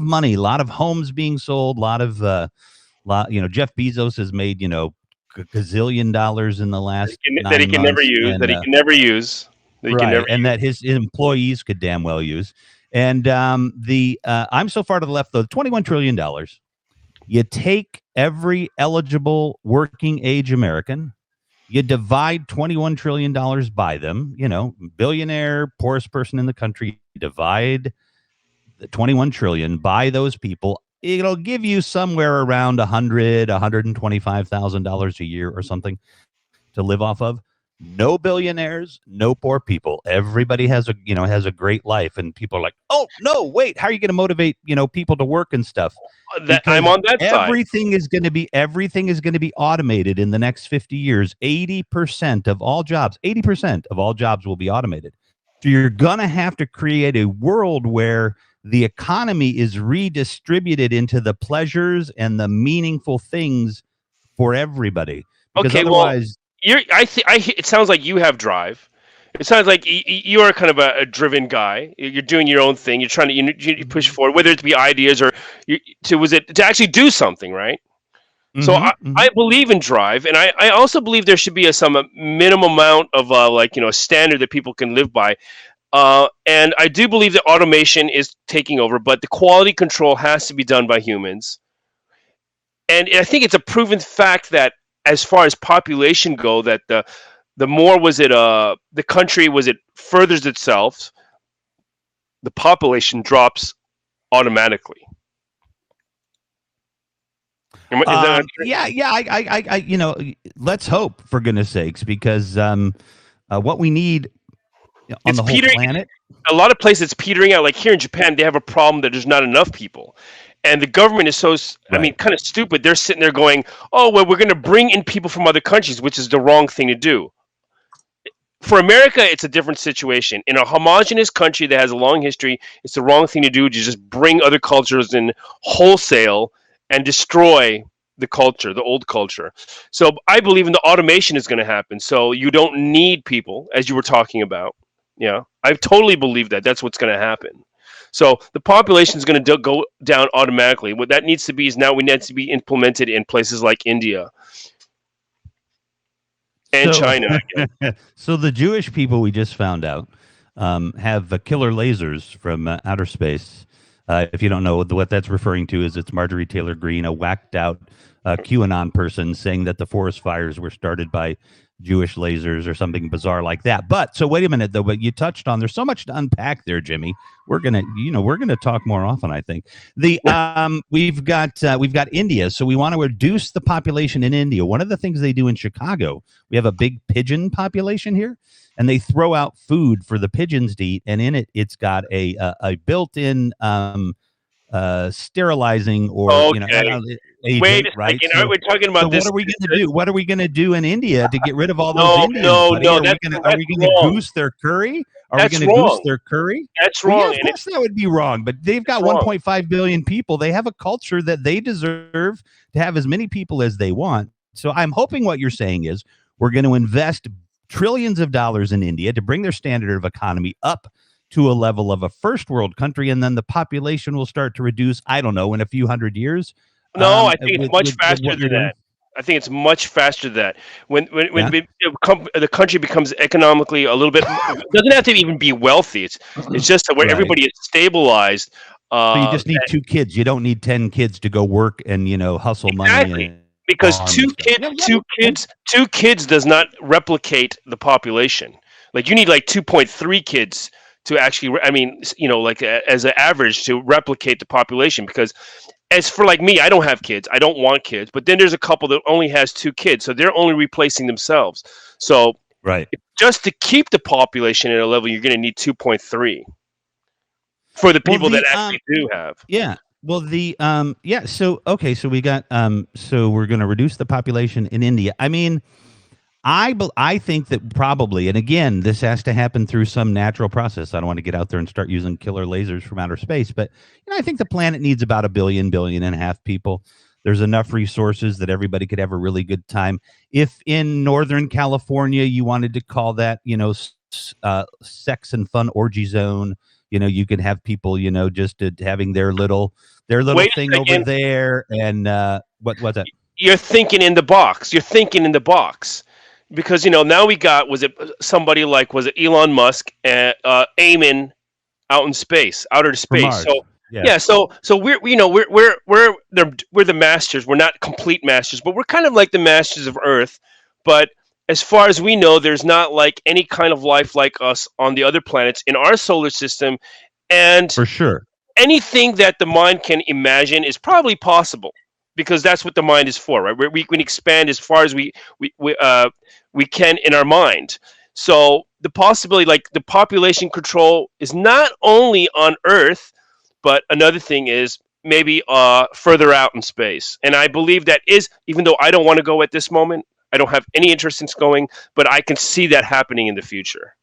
money, a lot of homes being sold, Jeff Bezos has made gazillion dollars in the last that he can never use, and that his employees could damn well use. And I'm so far to the left, though. $21 trillion. You take every eligible working age American, you divide $21 trillion by them, billionaire, poorest person in the country, divide the 21 trillion by those people. It'll give you somewhere around $125,000 a year or something to live off of. No billionaires, no poor people. Everybody has a great life, and people are like, "Oh no, wait, how are you going to motivate people to work and stuff?" I'm on that side. Everything is going to be automated in the next 50 years. 80% of all jobs will be automated. So you're going to have to create a world where the economy is redistributed into the pleasures and the meaningful things for everybody. Because otherwise. It sounds like you have drive. It sounds like you are kind of a driven guy. You're doing your own thing. You're trying to you push forward, whether it be ideas or to actually do something, right? So I believe in drive, and I also believe there should be some minimum amount of a standard that people can live by. And I do believe that automation is taking over, but the quality control has to be done by humans. And I think it's a proven fact that, as far as population go, that the more the country furthers itself, the population drops automatically. Let's hope, for goodness sakes, because what we need on It's the whole petering. planet. A lot of places it's petering out. Like here in Japan, they have a problem that there's not enough people, and the government is I mean, Right. kind of stupid. They're sitting there going, "Oh, well, we're going to bring in people from other countries," which is the wrong thing to do. For America, it's a different situation. In a homogenous country that has a long history, it's the wrong thing to do to just bring other cultures in wholesale and destroy the culture, the old culture. So I believe in the automation is going to happen. So you don't need people, as you were talking about. Yeah, I totally believe that. That's what's going to happen. So the population is going to go down automatically. What that needs to be is now we need to be implemented in places like India and So, China, I guess. so the Jewish people we just found out have killer lasers from outer space. If you don't know what that's referring to, is it's Marjorie Taylor Greene, a whacked out QAnon person, saying that the forest fires were started by Jewish lasers or something bizarre like that. But so wait a minute though. But you touched on there's so much to unpack there, Jimmy. We're gonna talk more often. I think we've got India, so we want to reduce the population in India. One of the things they do in Chicago, we have a big pigeon population here, and they throw out food for the pigeons to eat, and in it's got a built-in sterilizing or Okay. agent, Wait a right? second. Aren't we talking about So this? what are we going to do? What are we going to do in India to get rid of all those No, Indians? no, buddy? no. Are we That's going that's to wrong. goose their curry? Are That's we going to goose wrong. their curry? That's Well, yeah, wrong. of And course that would be wrong. But they've got wrong. 1.5 billion people. They have a culture that they deserve to have as many people as they want. So I'm hoping what you're saying is we're going to invest trillions of dollars in India to bring their standard of economy up to a level of a first world country, and then the population will start to reduce, I don't know, in a few hundred years. No, I think it's much with faster what than you're doing. that. I think it's much faster than that. When Yeah. the country becomes economically a little bit, it doesn't have to even be wealthy. It's just where Right. everybody is stabilized. So you just need 2 kids. You don't need 10 kids to go work and hustle Exactly. money. Because farm two and stuff. kids, Yeah. two kids does not replicate the population. Like you need like 2.3 kids to actually. I mean, like as an average to replicate the population. Because as for like me, I don't have kids. I don't want kids. But then there's a couple that only has 2 kids, so they're only replacing themselves. So Right. just to keep the population at a level, you're going to need 2.3 for the people that actually do have. Yeah. Well, so okay, so we got so we're going to reduce the population in India. I mean, I think that probably, and again, this has to happen through some natural process. I don't want to get out there and start using killer lasers from outer space, but I think the planet needs about a billion and a half people. There's enough resources that everybody could have a really good time. If in Northern California you wanted to call that, sex and fun orgy zone, you could have people, just having their little Wait a thing second. over there. And what's that? You're thinking in the box. You're thinking in the box. Because now we got was it Elon Musk aiming out in space, outer space. Mars. So Yeah. so we're we're the masters. We're not complete masters, but we're kind of like the masters of Earth. But as far as we know, there's not like any kind of life like us on the other planets in our solar system, and For sure. anything that the mind can imagine is probably possible. Because that's what the mind is for, right? We can expand as far as we can in our mind. So the possibility, like the population control, is not only on Earth, but another thing is maybe further out in space. And I believe that is, even though I don't want to go at this moment, I don't have any interest in going, but I can see that happening in the future.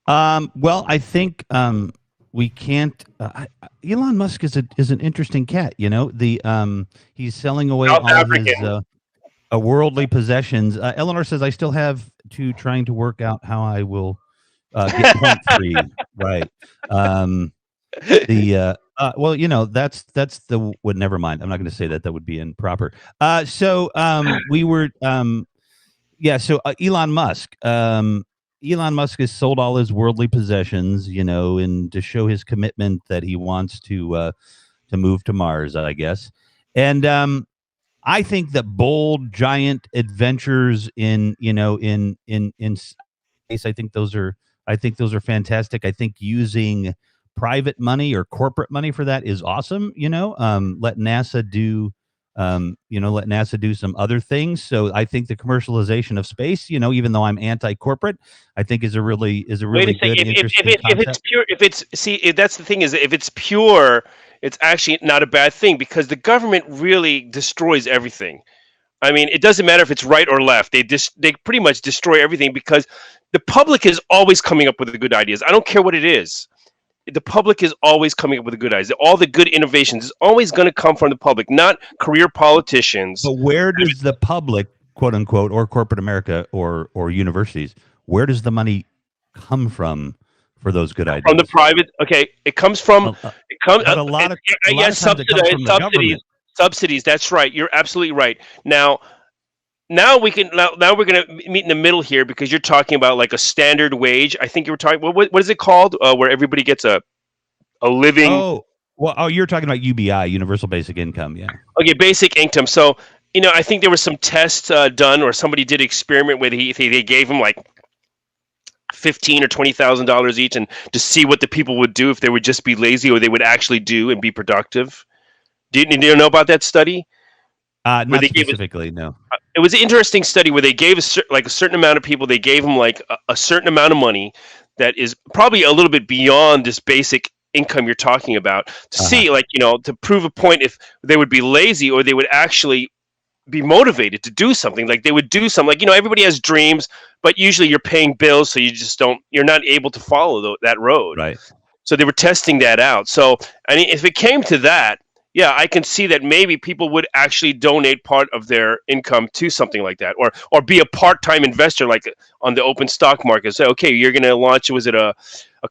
Well, I think we can't. Elon Musk is an interesting cat. He's selling away South all of his African. worldly possessions. Eleanor says I still have trying to work out how I will get 0.3 right. Well, that's the well. Never mind. I'm not going to say that. That would be improper. So we were So Elon Musk. Elon Musk has sold all his worldly possessions, and to show his commitment that he wants to move to Mars, I guess. And I think that bold, giant adventures in space, I think those are fantastic. I think using private money or corporate money for that is awesome. Let NASA do Let NASA do some other things. So I think the commercialization of space, even though I'm anti-corporate, I think is a really Wait a good, second. interesting If it's concept. pure, that's the thing is, if it's pure, it's actually not a bad thing because the government really destroys everything. I mean, it doesn't matter if it's right or left. They pretty much destroy everything because the public is always coming up with the good ideas. I don't care what it is. The public is always coming up with the good ideas. All the good innovations is always going to come from the public, not career politicians. But where does the public, quote unquote, or corporate America or universities, where does the money come from for those good ideas? From the private. Okay, it comes from. It comes. But a lot of subsidies. Subsidies. That's right. You're absolutely right. Now we're going to meet in the middle here because you're talking about like a standard wage. I think you were talking. What is it called? Where everybody gets a living. You're talking about UBI, Universal Basic Income. Yeah. Okay, basic income. So I think there was some tests done, or somebody did an experiment where they gave them like $15,000 or $20,000 each, and to see what the people would do if they would just be lazy or they would actually do and be productive. Do you know about that study? Not specifically, no. It was an interesting study where they gave a certain amount of people. They gave them like a certain amount of money that is probably a little bit beyond this basic income you're talking about to see, to prove a point if they would be lazy or they would actually be motivated to do something. Like they would do something. Like everybody has dreams, but usually you're paying bills, so you're not able to follow that road. Right. So they were testing that out. So if it came to that. Yeah, I can see that maybe people would actually donate part of their income to something like that, or be a part-time investor, like on the open stock market. Say, okay, you're going to launch. Was it a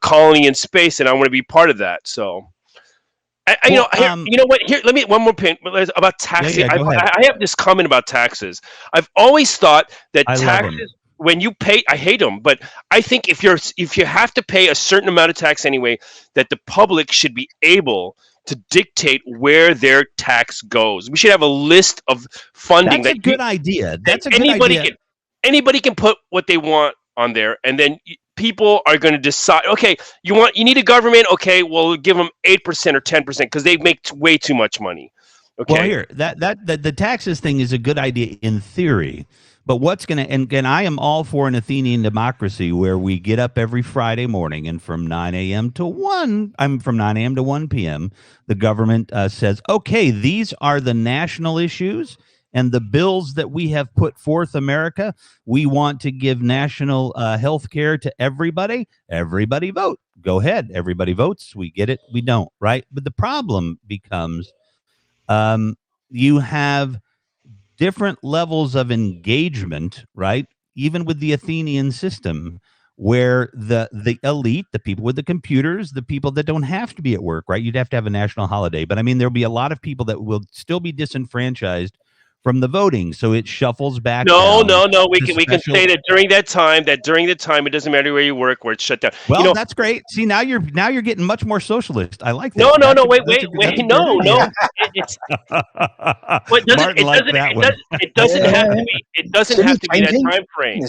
colony in space, and I want to be part of that. So, you know what? Here, let me one more point about taxes. Yeah, go ahead. I have this comment about taxes. I've always thought that taxes, when you pay, I hate them, but I think if you have to pay a certain amount of tax anyway, that the public should be able to dictate where their tax goes. We should have a list of funding. That's a good idea. That's a good idea. Anybody can put what they want on there, and then people are going to decide. Okay, you need a government. Okay, well, we'll give them 8% or 10% because they make way too much money. Okay. Well, here the taxes thing is a good idea in theory. But what's going to, and I am all for an Athenian democracy where we get up every Friday morning and from 9 a.m. to 1 p.m., the government says, okay, these are the national issues and the bills that we have put forth, America. We want to give national health care to everybody. Everybody vote. Go ahead. Everybody votes. We get it. We don't. Right. But the problem becomes you have different levels of engagement, right? Even with the Athenian system, where the elite, the people with the computers, the people that don't have to be at work, right? You'd have to have a national holiday. But I mean, there'll be a lot of people that will still be disenfranchised from the voting. So it shuffles back. No. We can say that during the time, it doesn't matter where you work, where it's shut down. Well, that's great. See, now you're getting much more socialist. I like that. No. Wait. No. It doesn't have to be. It doesn't have to be that time frame.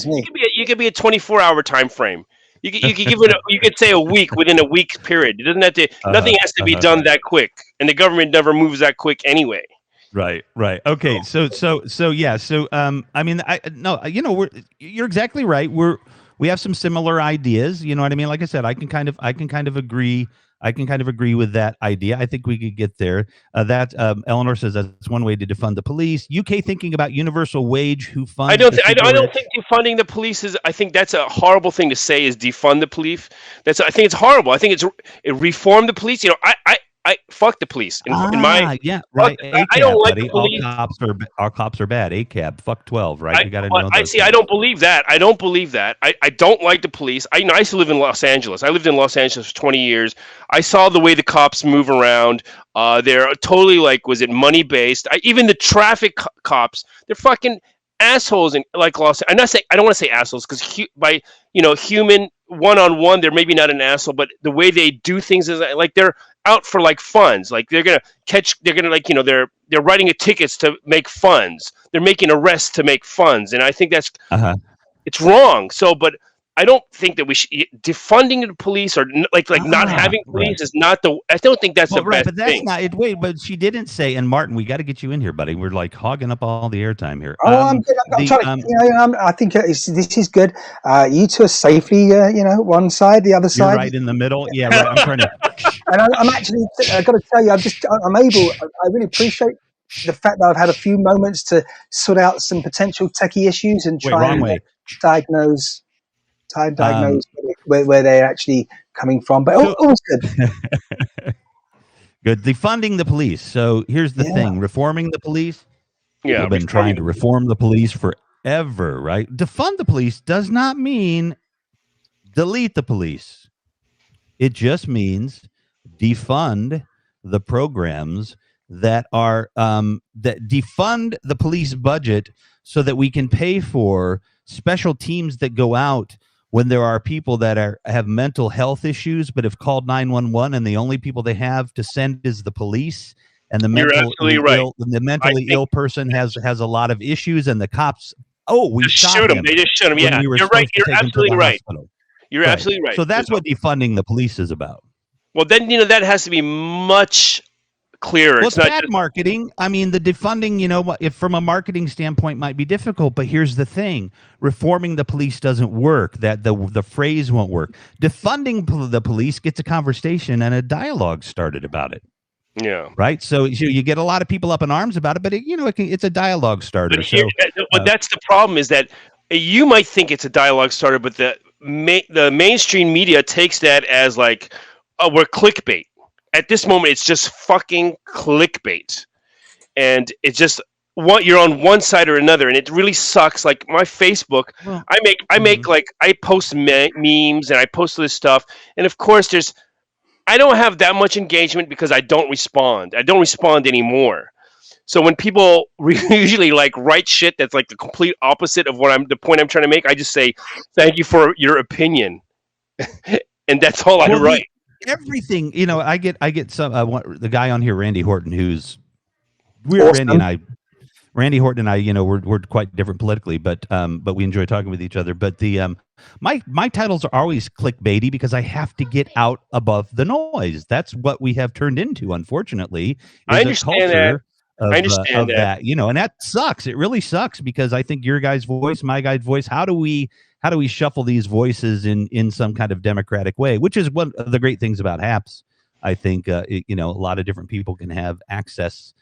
You could be a 24-hour time frame. You could give it. You could say a week, within a week period. It doesn't have to. Nothing has to be done that quick, and the government never moves that quick anyway. Right. Okay. So yeah. So I mean, you're exactly right. We have some similar ideas. You know what I mean? Like I said, I can kind of agree. With that idea. I think we could get there. Eleanor says that's one way to defund the police. UK thinking about universal wage. Who funds? I don't think defunding the police is. I think that's a horrible thing to say. Is defund the police? I think it's horrible. I think it reform the police. I fuck the police. I don't like the police. All cops are bad. ACAB, fuck 12, right? You got to know. I don't believe that. I don't like the police. I used to live in Los Angeles. I lived in Los Angeles for 20 years. I saw the way the cops move around. They're totally was it money based? Even the traffic cops, they're fucking assholes in like Los Angeles. I don't want to say assholes because human one-on-one, they're maybe not an asshole, but the way they do things is like they're out for like funds. Like they're writing tickets to make funds. They're making arrests to make funds. And I think that's it's wrong. So, but I don't think that we should defunding the police or like not having police is not the. I don't think that's the best but that's thing. not it. Wait, but she didn't say. And Martin, we got to get you in here, buddy. We're like hogging up all the airtime here. I'm good. I'm trying to. I think this is good. You two are safely, one side, the other side. You're right in the middle. Yeah, right. I'm trying to. And I'm actually. I've got to tell you, I'm able. I really appreciate the fact that I've had a few moments to sort out some potential techie issues and try and diagnose where they're actually coming from. But all's good. Good. Defunding the police. So here's the thing: reforming the police. Yeah, we've been trying to reform the police forever, right? Defund the police does not mean delete the police. It just means defund the programs that are that defund the police budget so that we can pay for special teams that go out when there are people that have mental health issues but have called 911 and the only people they have to send is the police, and the mentally ill person has a lot of issues, and the cops we shoot him. They just shoot him. Yeah, you're right. You're absolutely right. You're absolutely right. So that's what defunding the police is about. Well, then that has to be much clearer. Well, it's not bad marketing. I mean, the defunding, if from a marketing standpoint might be difficult, but here's the thing: reforming the police doesn't work. That the phrase won't work. Defunding the police gets a conversation and a dialogue started about it. Yeah. Right. So you get a lot of people up in arms about it, but it's a dialogue starter. But that's the problem, is that you might think it's a dialogue starter, but the mainstream media takes that as like, oh, we're clickbait. At this moment, it's just fucking clickbait, and it's just you're on one side or another, and it really sucks. Like my Facebook, I post memes and I post this stuff, and of course I don't have that much engagement because I don't respond. I don't respond anymore. So when people usually like write shit that's like the complete opposite of the point I'm trying to make, I just say, "Thank you for your opinion," and that's all I write. Everything, I get some. The guy on here, Randy Horton, Randy Horton and I, we're quite different politically, but we enjoy talking with each other. But my titles are always clickbaity because I have to get out above the noise. That's what we have turned into, unfortunately. I understand that. I understand that. And that sucks. It really sucks because I think your guy's voice, my guy's voice. How do we shuffle these voices in some kind of democratic way? Which is one of the great things about HAPS. I think a lot of different people can have access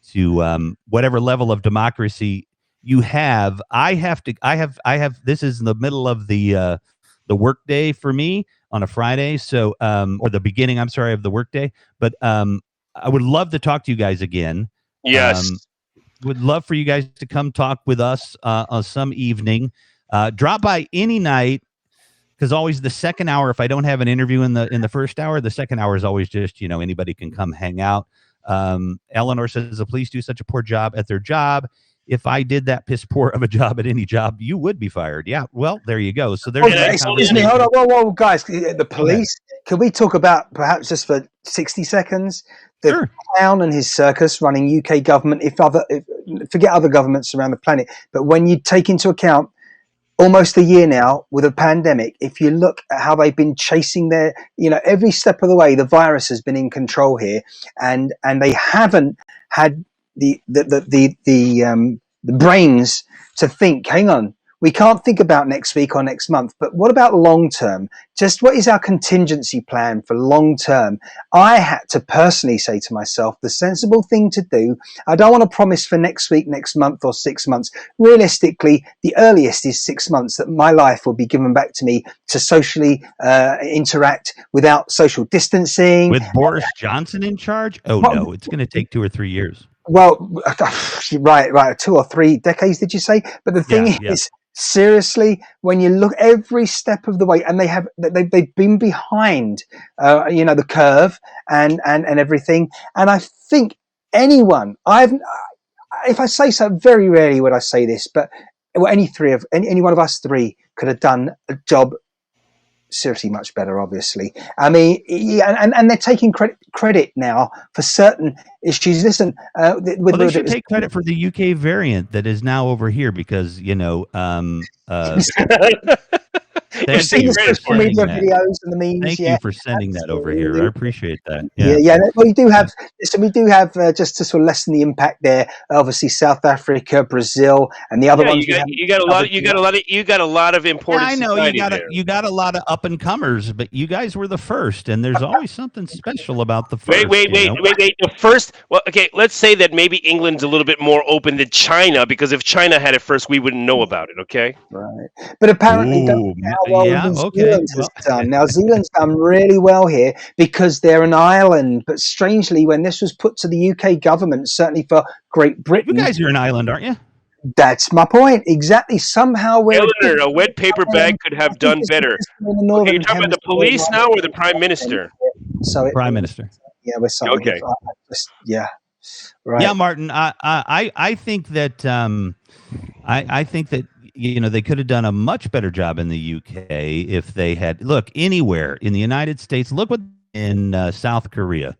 to whatever level of democracy you have. I have. This is in the middle of the work day for me on a Friday, so or the beginning. I'm sorry, of the work day. But I would love to talk to you guys again. Yes, would love for you guys to come talk with us on some evening. Drop by any night, because always the second hour, if I don't have an interview in the first hour, the second hour is always just anybody can come hang out. Eleanor says the police do such a poor job at their job. If I did that piss poor of a job at any job, you would be fired. Yeah, well, there you go. So there's excuse me, hold on, whoa, guys, the police. Can we talk about, perhaps just for 60 seconds, the clown and his circus running UK government? Forget other governments around the planet, but when you take into account almost a year now with a pandemic, if you look at how they've been chasing their, every step of the way, the virus has been in control here, and they haven't had the brains to think, hang on, we can't think about next week or next month, but what about long term? Just what is our contingency plan for long term? I had to personally say to myself, the sensible thing to do, I don't want to promise for next week, next month, or 6 months. Realistically, the earliest is 6 months that my life will be given back to me to socially interact without social distancing. With Boris Johnson in charge? Oh, no, it's going to take 2 or 3 years. Well, right, 2 or 3 decades, did you say? But the thing is, seriously, when you look every step of the way, and they've been behind, the curve and everything. And I think if I say so, very rarely would I say this, but any one of us three could have done a job seriously much better, obviously. I mean, and they're taking credit now for certain issues. Listen, they should take credit for the UK variant that is now over here because We've seen the Great social for it. media videos and the memes. Thank you for sending that over here. I appreciate that. Yeah. Well, you do have. Listen, we do have just to sort of lessen the impact there. Obviously, South Africa, Brazil, and the other ones. You got a lot of imported I know society there. you got a lot of up and comers, but you guys were the first, and there's always something special about the first. Wait. The first. Well, okay. Let's say that maybe England's a little bit more open than China, because if China had it first, we wouldn't know about it. Okay. Right. But apparently, don't know how well New Zealand has done. Now, Zealand's done really well here because they're an island. But strangely, when this was put to the UK government, certainly for Great Britain, you guys are an island, aren't you? That's my point. Exactly. Somehow we're Eleanor, a wet paper bag could have done better. Okay, you're talking about the police now or the Prime Minister? Prime Minister. Yeah, we're sorry. Okay. Yeah. Right. Yeah, Martin. I think that I think that they could have done a much better job in the UK if they had anywhere in the United States. Look what in South Korea.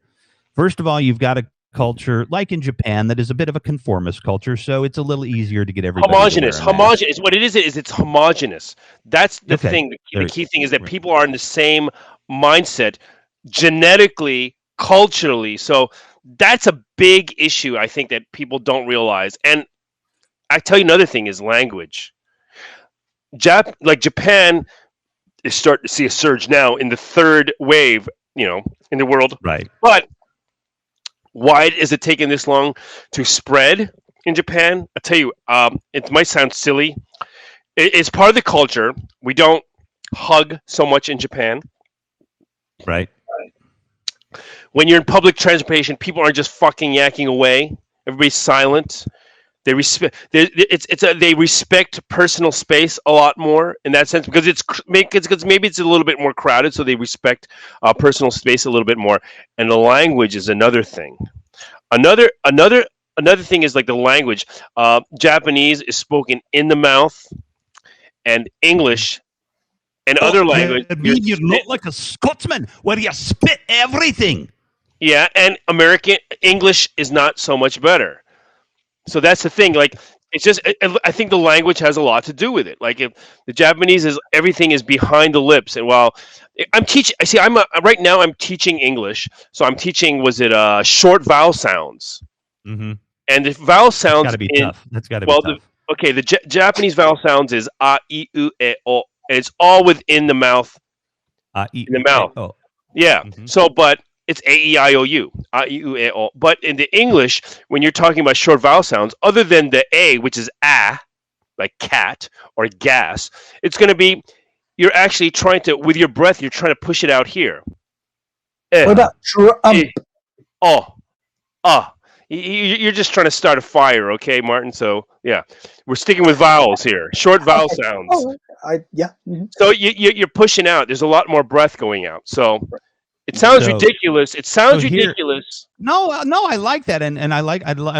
First of all, you've got a culture like in Japan that is a bit of a conformist culture, so it's a little easier to get everybody homogenous. What it is it's homogenous. That's the thing. The key thing is that people are in the same mindset genetically, culturally. So that's a big issue, I think, that people don't realize. And I tell you another thing is language. Japan is starting to see a surge now in the third wave, in the world. Right. But why is it taking this long to spread in Japan? I tell you, it might sound silly. It's part of the culture. We don't hug so much in Japan. Right. When you're in public transportation, people aren't just fucking yakking away. Everybody's silent. They respect. They respect personal space a lot more in that sense because maybe it's a little bit more crowded, so they respect personal space a little bit more. And the language is another thing. Another thing is like the language. Japanese is spoken in the mouth, and English and other language. You're not like a Scotsman where you spit everything. Yeah, and American English is not so much better. So that's the thing. Like, it's just, I think the language has a lot to do with it. Like, if the Japanese everything is behind the lips, and while I'm teaching, right now I'm teaching English. So I'm teaching, short vowel sounds. Mm-hmm. And the vowel sounds got to be tough. That's got to be tough. The Japanese vowel sounds is a, I, u, e, o, and it's all within the mouth. In the mouth. Oh. Yeah. Mm-hmm. So, but it's A-E-I-O-U. A-E-U-A-O. But in the English, when you're talking about short vowel sounds, other than the A, which is a, like cat or gas, it's going to be, you're actually trying to, with your breath, you're trying to push it out here. What about You're just trying to start a fire, okay, Martin? So, yeah, we're sticking with vowels here. Short vowel sounds. Oh, yeah. Mm-hmm. So you're pushing out. There's a lot more breath going out. So it sounds ridiculous. It sounds ridiculous. No, I like that, and I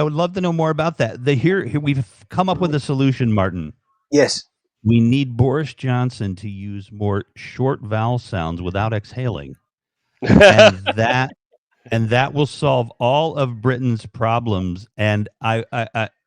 would love to know more about that. Here we've come up with a solution, Martin. Yes. We need Boris Johnson to use more short vowel sounds without exhaling, and that will solve all of Britain's problems. And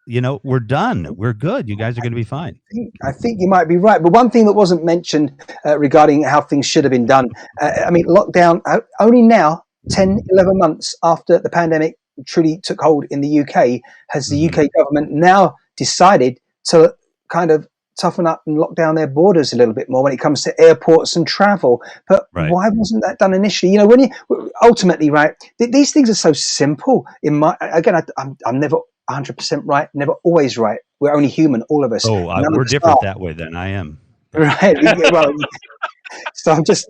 we're done. We're good. You guys are going to be fine. I think you might be right. But one thing that wasn't mentioned regarding how things should have been done, lockdown only now, 10, 11 months after the pandemic truly took hold in the UK, has the UK government now decided to kind of toughen up and lock down their borders a little bit more when it comes to airports and travel. But why wasn't that done initially? When you ultimately, right, these things are so simple. I'm never 100% right, never always right. We're only human, all of us. Oh, we're different that way than I am. Right. Well, so I'm just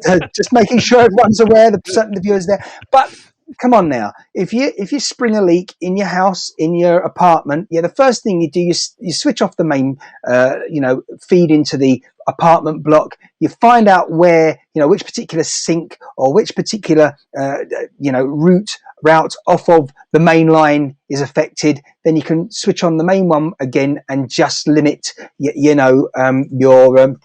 making sure everyone's aware that certain viewers there. But come on now, if you spring a leak in your house, in your apartment, the first thing you do, you switch off the main, feed into the apartment block. You find out where, which particular sink or which particular, route off of the main line is affected. Then you can switch on the main one again and just limit, your,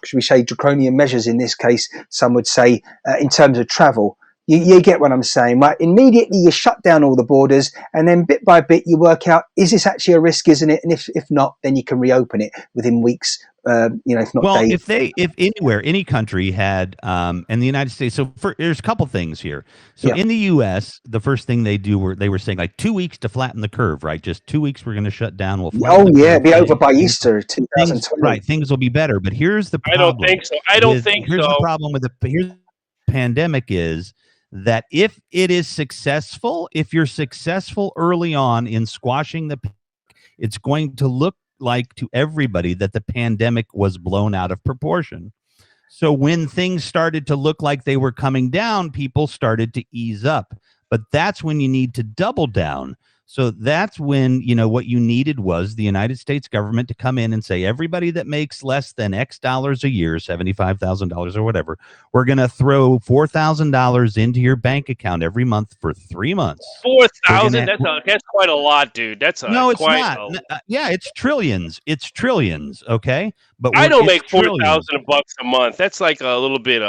should we say, draconian measures in this case, some would say, in terms of travel. You get what I'm saying, right? Immediately you shut down all the borders, and then bit by bit you work out, is this actually a risk, isn't it? And if not, then you can reopen it within weeks, if not Well, days. if anywhere, any country had, and the United States, so there's a couple things here. So Yeah. in the U.S., the first thing they were saying like 2 weeks to flatten the curve, right? Just 2 weeks, we're going to shut down. We'll flatten the curve. Be over by Easter 2020. Right, things will be better. But here's the problem. I don't think so. Here's the problem with here's the pandemic is that if it is successful, if you're successful early on in squashing it's going to look like to everybody that the pandemic was blown out of proportion. So when things started to look like they were coming down, people started to ease up. But that's when you need to double down. So that's when, what you needed was the United States government to come in and say, everybody that makes less than X dollars a year, $75,000 or whatever, we're going to throw $4,000 into your bank account every month for 3 months. 4,000? That's quite a lot, dude. It's not. Yeah, it's trillions. It's trillions. Okay, but I don't make $4,000 a month. That's like a little bit.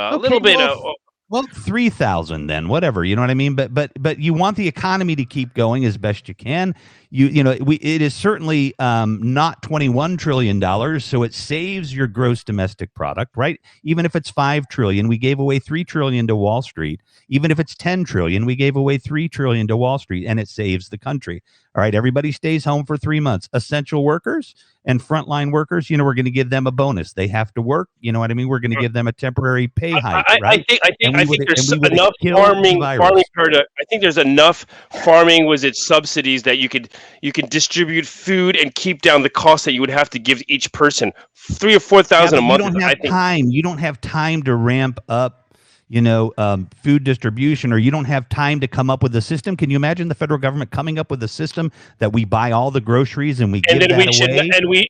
Well, 3,000 then, whatever, you know what I mean? But you want the economy to keep going as best you can. It is certainly not $21 trillion, so it saves your gross domestic product, right? Even if it's $5 trillion, we gave away $3 trillion to Wall Street. Even if it's $10 trillion, we gave away $3 trillion to Wall Street, and it saves the country. All right, everybody stays home for 3 months. Essential workers and frontline workers, we're going to give them a bonus. They have to work. You know what I mean? We're going to give them a temporary pay hike. Right? I think there's enough farming. I think there's enough farming. Was it subsidies that you could distribute food and keep down the cost that you would have to give each person? 3,000 or 4,000 a month. You don't have time to ramp up. Food distribution, or you don't have time to come up with a system. Can you imagine the federal government coming up with a system that we buy all the groceries and we give that away?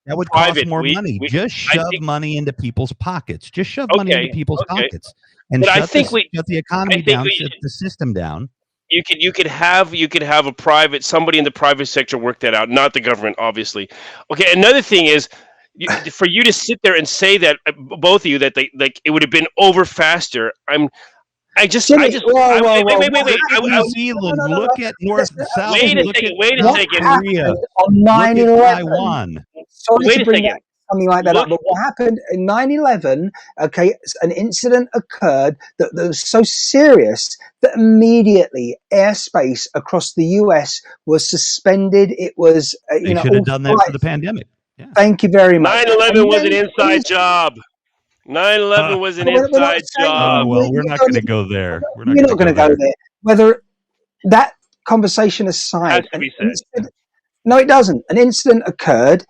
That would cost more money. Just shove money into people's pockets. Just shove money into people's pockets, and shut the economy down, shut the system down. You could have somebody in the private sector work that out, not the government, obviously. Okay, another thing is, for you to sit there and say that, both of you, that it would have been over faster. Wait. Look at North and South. Wait a second. Korea. On 9/11. Taiwan. Sorry to bring something like that up, but what happened in 9/11? Okay, an incident occurred that was so serious that immediately airspace across the U.S. was suspended. It was They should have done that for the pandemic. Yeah. Thank you very much. 9/11 was an inside job. 9/11 was an inside job. Well, we're not going to go there. We're not going to go there. Whether that conversation aside, no, it doesn't. An incident occurred.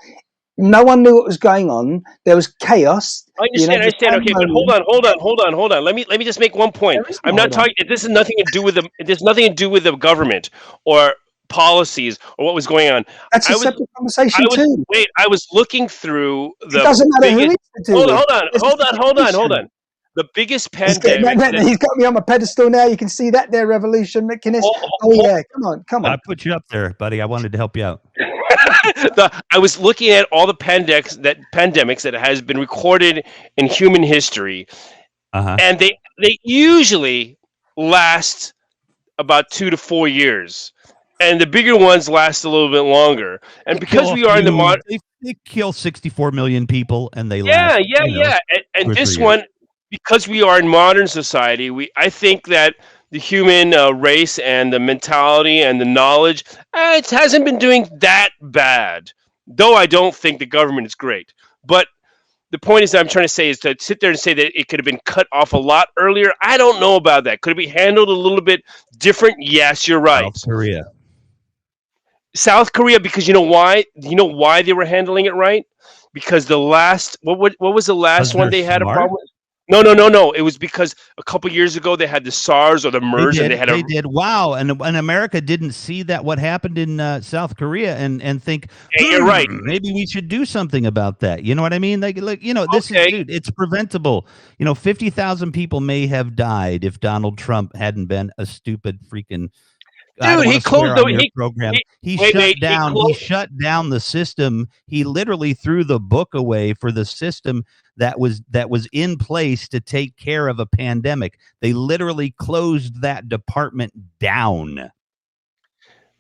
No one knew what was going on. There was chaos. I understand. Okay, but hold on. Let me just make one point. I'm not talking. This has nothing to do with the. It has nothing to do with the government or policies or what was going on. That's a separate conversation too. Wait, I was looking through the. It doesn't matter who it's to do. Hold on. The biggest pandemic. He's got me on my pedestal now. You can see that there, Revolution McInnes. Yeah, come on. I put you up there, buddy. I wanted to help you out. I was looking at all the pandemics that has been recorded in human history, and they usually last about 2 to 4 years. And the bigger ones last a little bit longer. And because we are in the modern... They kill 64 million people, and they last... Yeah. And this one, because we are in modern society, I think that the human race and the mentality and the knowledge, it hasn't been doing that bad. Though I don't think the government is great. But the point is that I'm trying to say is to sit there and say that it could have been cut off a lot earlier. I don't know about that. Could it be handled a little bit different? Yes, you're right. South Korea, because you know why? You know why they were handling it right? Because the last what was the last one they had a problem with? No. It was because a couple years ago they had the SARS or the MERS, and they did. Wow, and America didn't see that what happened in South Korea and think, you're right. Maybe we should do something about that. You know what I mean? This is, dude, it's preventable. 50,000 people may have died if Donald Trump hadn't been a stupid freaking I don't Dude, want he to swear closed on the your program. He wait, shut wait, he down. He closed. shut down the system. He literally threw the book away for the system that was in place to take care of a pandemic. They literally closed that department down.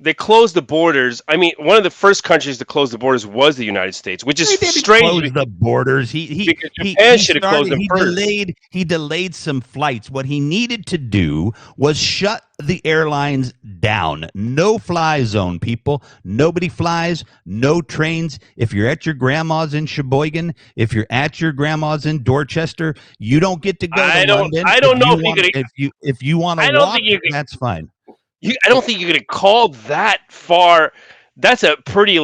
They closed the borders. I mean, one of the first countries to close the borders was the United States, which is They didn't strange close the borders. He because Japan he should have closed started. them first. He delayed some flights. What he needed to do was shut the airlines down. No fly zone, people. Nobody flies. No trains. If you're at your grandma's in Sheboygan, if you're at your grandma's in Dorchester, you don't get to go to London. I don't know if you want to walk, that's fine. I don't think you're gonna call that far. That's a pretty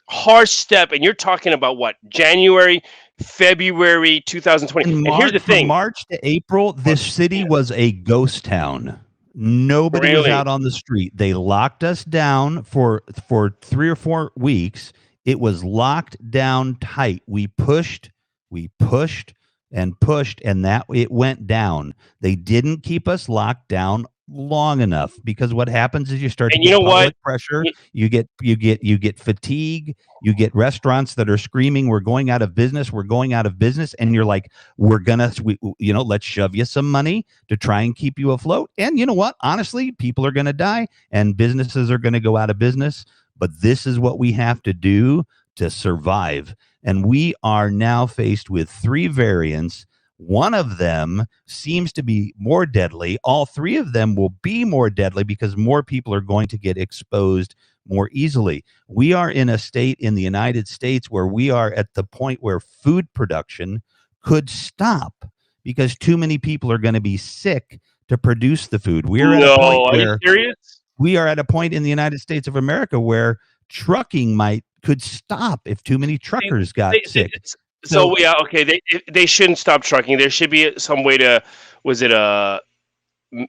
harsh step, and you're talking about what, January, February 2020. And here's the thing: from March to April, this city was a ghost town. Nobody was out on the street. They locked us down for 3 or 4 weeks. It was locked down tight. We pushed, and pushed, and that it went down. They didn't keep us locked down long enough, because what happens is you start to get public pressure. You get fatigue. You get restaurants that are screaming, "We're going out of business. We're going out of business." And you're like, let's shove you some money to try and keep you afloat. And you know what? Honestly, people are going to die and businesses are going to go out of business. But this is what we have to do to survive. And we are now faced with 3 variants. One of them seems to be more deadly. All 3 of them will be more deadly because more people are going to get exposed more easily. We are in a state in the United States where we are at the point where food production could stop because too many people are going to be sick to produce the food. We are at a point where, are you serious? We are at a point in the United States of America where trucking could stop if too many truckers got sick. So yeah, okay. They shouldn't stop trucking. There should be some way to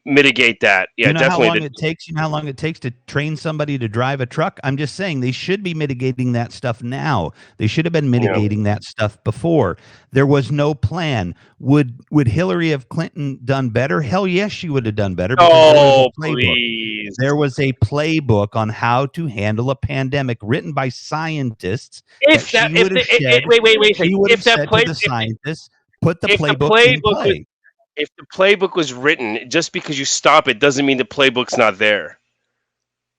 mitigate that. Yeah, definitely. How long it takes? You know how long it takes to train somebody to drive a truck? I'm just saying they should be mitigating that stuff now. They should have been mitigating that stuff before. There was no plan. Would Hillary have Clinton done better? Hell yes, she would have done better. Oh, please. There was a playbook on how to handle a pandemic written by scientists. Wait, if that scientists put the playbook in play. If the playbook was written, just because you stop it doesn't mean the playbook's not there.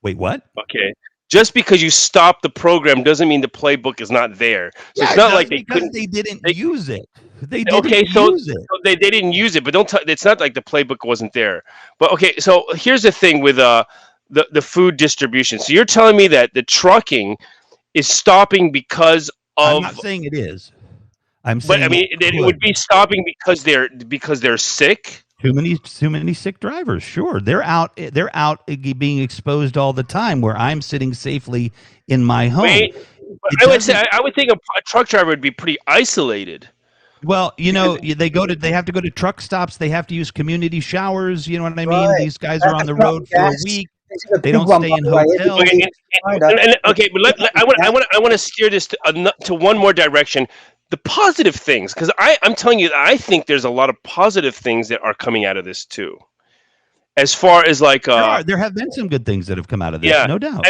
Wait, what? Okay. Just because you stop the program doesn't mean the playbook is not there. So it's not like they didn't use it. They didn't use it, but it's not like the playbook wasn't there. But okay, so here's the thing with the food distribution. So you're telling me that the trucking is stopping because of... I'm not saying it is. I'm saying, but I mean, it would be stopping because they're sick. Too many sick drivers. Sure, they're out being exposed all the time. Where I'm sitting safely in my home. I would think a truck driver would be pretty isolated. Well, they have to go to truck stops. They have to use community showers. You know what I mean? Right. These guys are on the road for a week. They don't stay in hotels. Okay, but I want to steer this to one more direction. The positive things, because I'm telling you, I think there's a lot of positive things that are coming out of this too. As far as there have been some good things that have come out of this, no doubt.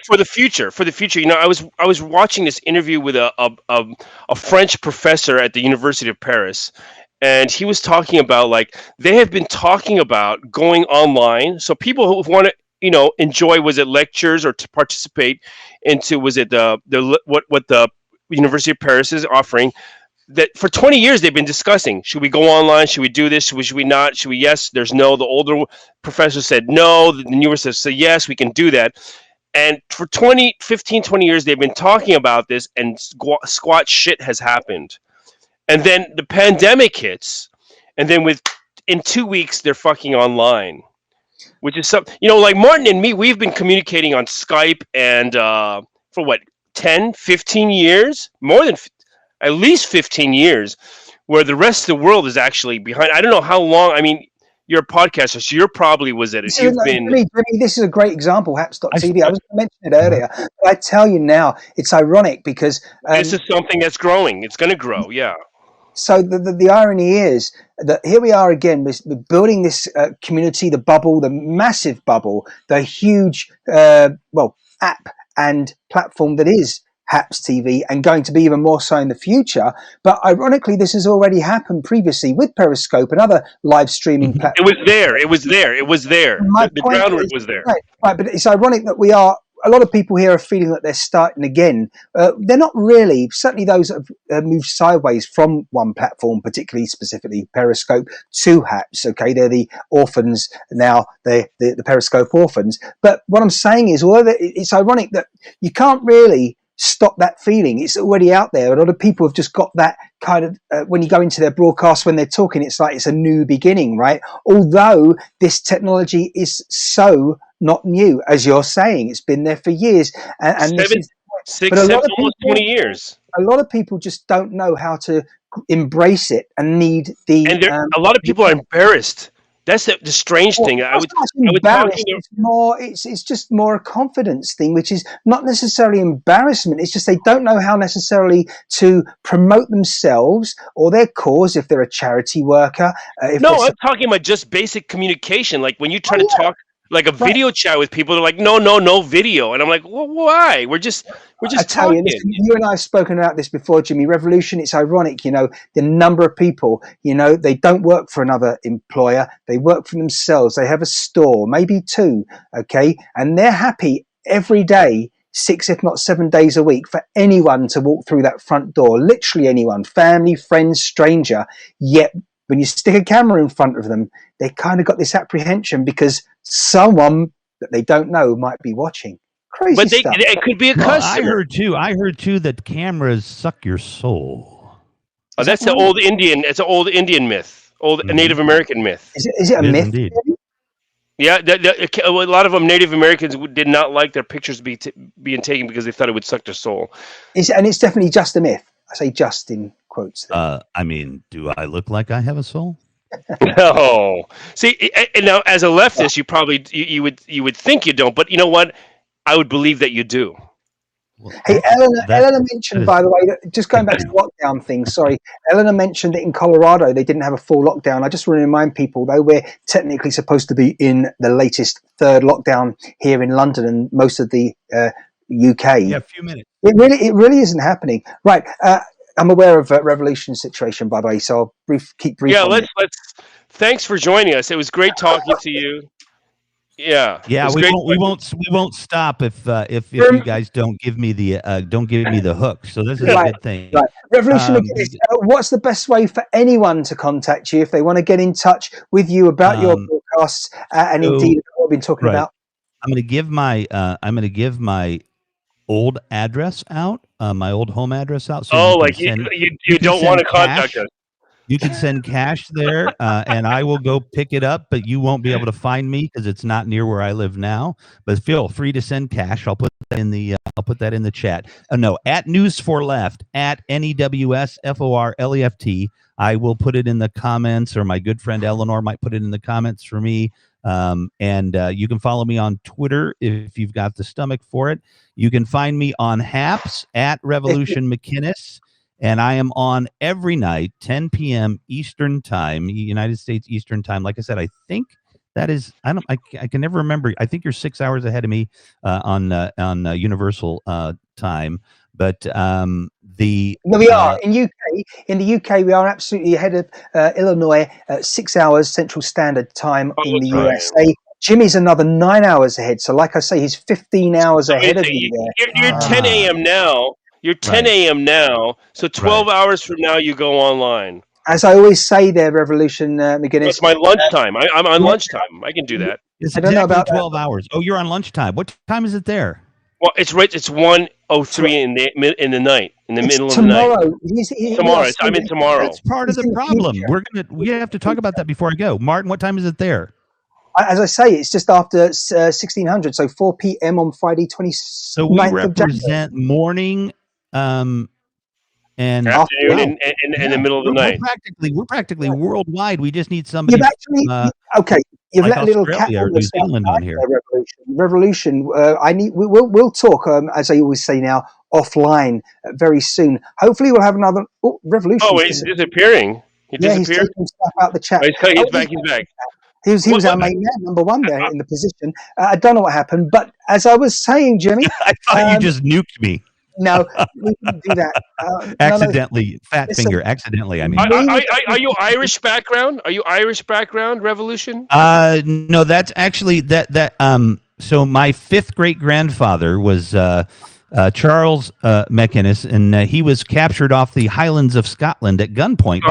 For the future, I was watching this interview with a French professor at the University of Paris, and he was talking about they have been talking about going online. So people who want to enjoy lectures or to participate into what the University of Paris is offering, that for 20 years they've been discussing, should we go online, should we do this, should we not, should we, yes, there's no. The older professor said no, the newer said yes, we can do that. And for 20 years they've been talking about this, and squat shit has happened. And then the pandemic hits, and then in 2 weeks they're fucking online, which is something, like Martin and me, we've been communicating on Skype and for what, 10, 15 years, more than at least 15 years, where the rest of the world is actually behind. I don't know how long. I mean, you're a podcaster, so you're probably was at it. Jimmy, this is a great example, Haps.tv. I was going to mention it earlier, but I tell you now, it's ironic because... this is something that's growing. It's going to grow, yeah. So the irony is that here we are again, we're building this community, the bubble, the massive bubble, the huge, app and platform that is Haps TV, and going to be even more so in the future. But ironically, this has already happened previously with Periscope and other live streaming platforms. It was there. My The point groundwork is, was there. right, but it's ironic that a lot of people here are feeling that they're starting again. They're not really, certainly those that have moved sideways from one platform, particularly specifically Periscope, to Haps. Okay, they're the orphans now, they're the Periscope orphans. But what I'm saying is, although it's ironic that you can't really stop that feeling, it's already out there. A lot of people have just got that kind of, when you go into their broadcast, when they're talking, it's like it's a new beginning, right? Although this technology is so not new, as you're saying, it's been there for years, and Almost 20 years. A lot of people just don't know how to embrace it and need the. And a lot of people are embarrassed. That's the strange thing. It's just more a confidence thing, which is not necessarily embarrassment. It's just they don't know how necessarily to promote themselves or their cause if they're a charity worker. I'm talking about just basic communication. Like when you try to talk like a video chat with people, they're like, no video, and I'm like, well, why? We're just talking. You and I have spoken about this before, Jimmy. Revolution. It's ironic, the number of people. They don't work for another employer. They work for themselves. They have a store, maybe two. Okay, and they're happy every day, 6 if not 7 days a week, for anyone to walk through that front door. Literally anyone, family, friends, stranger. Yet when you stick a camera in front of them, they kind of got this apprehension because someone that they don't know might be watching. Crazy stuff. It could be a customer. I heard too that cameras suck your soul. Oh, that's an old Indian. It's an old Indian myth, Native American myth. Is it a myth? Indeed. Yeah, a lot of them Native Americans did not like their pictures being taken because they thought it would suck their soul. And it's definitely just a myth. I say just in quotes. Do I look like I have a soul? No. See, and now as a leftist, you probably you would think you don't, but you know what? I would believe that you do. Well, hey, Eleanor mentioned, by the way, that just going back to the lockdown thing. Sorry, Eleanor mentioned that in Colorado they didn't have a full lockdown. I just want to remind people, though, we're technically supposed to be in the latest third lockdown here in London and most of the UK. Yeah, a few minutes. It really isn't happening. Right. I'm aware of Revolution's situation, by the way, so I'll keep brief. Yeah, let's. Thanks for joining us. It was great talking to you. Yeah. We won't stop if you guys don't give me the hook. So this is a good thing. Right. Revolution, what's the best way for anyone to contact you if they want to get in touch with you about your broadcasts and indeed what we've been talking about? I'm going to give my old address out, my old home address out. So you don't want to contact us. You can send cash there, and I will go pick it up, but you won't be able to find me because it's not near where I live now. But feel free to send cash. I'll put that in the chat. No, at News for Left, at NEWSFORLEFT. I will put it in the comments, or my good friend Eleanor might put it in the comments for me. And you can follow me on Twitter if you've got the stomach for it. You can find me on Haps at Revolution McInnes. And I am on every night, 10 p.m. Eastern Time, United States Eastern Time. Like I said, I think that is, I can never remember. I think you're 6 hours ahead of me on Universal Time. But no, we are in the UK. We are absolutely ahead of Illinois, 6 hours Central Standard Time in the USA. Jimmy's another 9 hours ahead. So, like I say, he's 15 hours ahead of you. You're 10 a.m. now. You're 10 a.m. now, so 12 hours from now you go online. As I always say there, Revolution McGinnis. It's my lunchtime. I'm on lunchtime. I can do that. It's exactly 12 hours. Oh, you're on lunchtime. What time is it there? Well, it's 1:03 in the night, in the middle of the night. Tomorrow. I'm in tomorrow. That's part of the problem. We have to talk about that before I go. Martin, what time is it there? As I say, it's just after 1600, so 4 p.m. on Friday, 29th So we represent morning. And afternoon in the middle of the night. We're practically worldwide. We just need somebody. You've actually, you've like let a little cat New Zealand on here. Revolution. We'll talk, as I always say now, offline very soon. Hopefully, we'll have another revolution. Oh, he's disappearing. He Yeah, he's disappeared. taking stuff out the chat. He's back. He's back. He was our main man, number one there in the position. I don't know what happened, but as I was saying, Jimmy, I thought you just nuked me. No, we didn't do that. Accidentally, fat finger. Accidentally, I mean. Are you Irish background? Are you Irish background? Revolution? No, that's actually that. So my fifth great grandfather was Charles McInnes, and he was captured off the Highlands of Scotland at gunpoint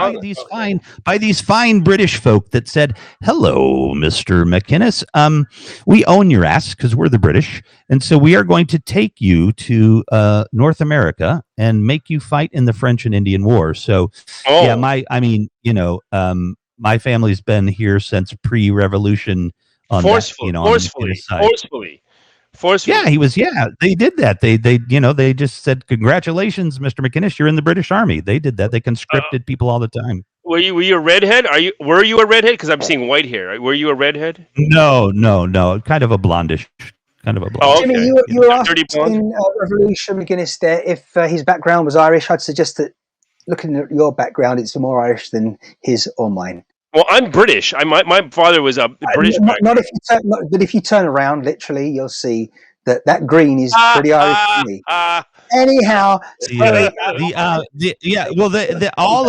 by these fine British folk that said, "Hello, Mister McInnes. We own your ass because we're the British, and so we are going to take you to North America and make you fight in the French and Indian War." So, yeah, my family's been here since pre-revolution. Forcefully. Yeah, he was. Yeah, they did that. They just said, "Congratulations, Mr. McInnes, you're in the British Army." They did that. They conscripted people all the time. Were you a redhead? Were you a redhead? Because I'm seeing white hair. Were you a redhead? No. Kind of a blondish. Oh, okay. Jimmy, you were asking Revolution McInnes there if his background was Irish. I'd suggest that looking at your background, it's more Irish than his or mine. Well, I'm British. My father was a British. But if you turn around, literally, you'll see that green is pretty Irish to me. Anyhow, all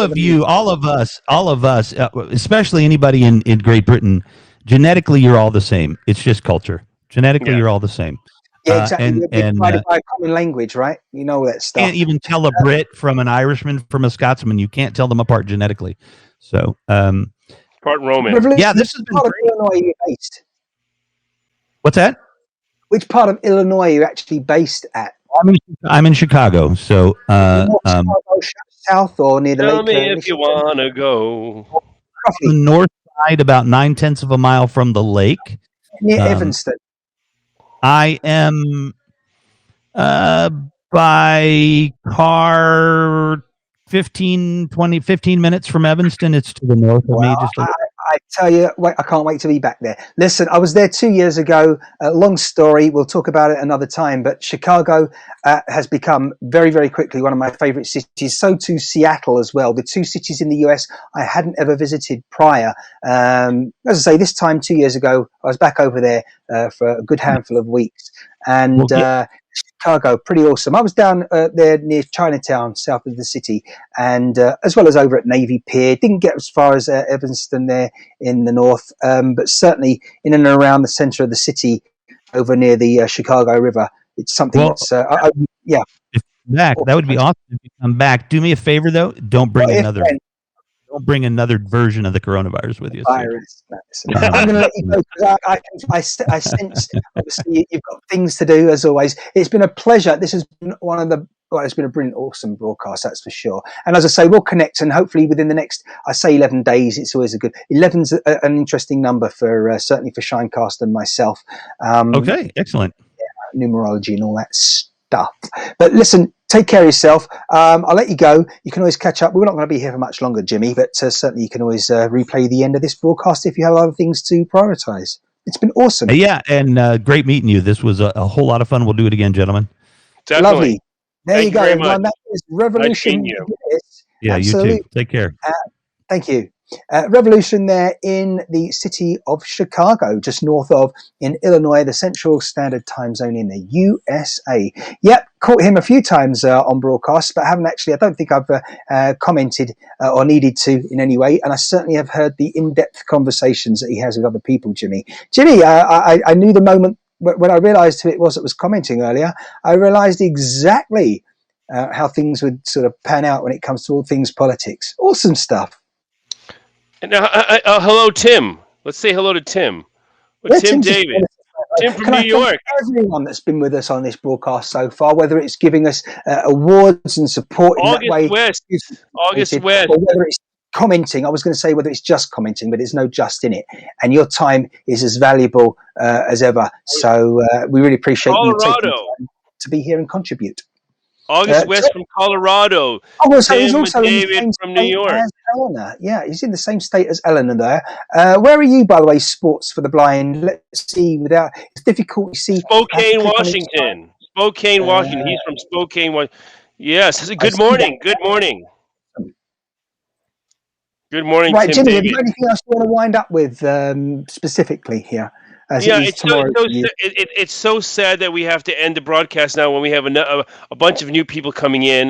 of us, especially anybody in Great Britain, genetically, you're all the same. It's just culture. Genetically, you're all the same. Yeah, exactly. And by a common language, right? You know that stuff. Can't even tell a Brit from an Irishman from a Scotsman. You can't tell them apart genetically. So. Part Roman. Yeah, this has been part of Illinois are you based? What's that? Which part of Illinois are you actually based at? I'm in Chicago, so south or near the lake. Tell me if you wanna go. The north side, about 9/10 of a mile from the lake, near Evanston. I am by car 15 minutes from Evanston. It's to the north of me. I tell you, I can't wait to be back there. Listen, I was there 2 years ago. Long story. We'll talk about it another time. But Chicago has become very, very quickly one of my favorite cities. So too Seattle as well. The two cities in the US I hadn't ever visited prior. As I say, this time 2 years ago, I was back over there for a good handful of weeks. And Chicago, pretty awesome. I was down there near Chinatown, south of the city, and as well as over at Navy Pier. Didn't get as far as Evanston there in the north, but certainly in and around the center of the city, over near the Chicago River. It's something that's Back, that would be awesome if you come back. Do me a favor though, don't bring another version of the coronavirus with you. Virus. I'm going to let you go because I sense obviously you've got things to do as always. It's been a pleasure. This has been it's been a brilliant, awesome broadcast, that's for sure. And as I say, we'll connect, and hopefully within the next, 11 days, it's always 11's an interesting number for certainly for ShineCast and myself. Okay, excellent. Yeah, numerology and all that stuff. But listen, take care of yourself. I'll let you go. You can always catch up. We're not going to be here for much longer, Jimmy, but certainly you can always replay the end of this broadcast if you have other things to prioritize. It's been awesome. Yeah, and great meeting you. This was a whole lot of fun. We'll do it again, gentlemen. Definitely. Lovely. There you go, everyone. That is Revolution. Yeah, absolutely. You too. Take care. Thank you. Revolution there in the city of Chicago, just north of in Illinois, the Central Standard Time Zone in the USA. Yep, caught him a few times on broadcasts, but haven't actually, I don't think I've commented or needed to in any way. And I certainly have heard the in-depth conversations that he has with other people, Jimmy. I knew the moment when I realized who it was that was commenting earlier. I realized exactly how things would sort of pan out when it comes to all things politics. Awesome stuff. Now, hello, Tim. Let's say hello to Tim. Tim David. Tim from New York. Everyone that's been with us on this broadcast so far, whether it's giving us awards and support in that way. August West. Or whether it's commenting. I was going to say whether it's just commenting, but there's no just in it. And your time is as valuable as ever. So we really appreciate you taking time to be here and contribute. August West from Colorado. He's also David from New York. Eleanor. Yeah, he's in the same state as Eleanor there. Where are you, by the way, Sports for the Blind? Let's see. It's difficult to see. Spokane, Washington. Spokane, Washington. He's from Spokane, Washington. Yes. I Good see morning. that. Good morning. Good morning, Right, Tim Jimmy, have you David. got anything else you want to wind up with specifically here, as it Yeah, is it's tomorrow? it's so sad that we have to end the broadcast now when we have a bunch of new people coming in.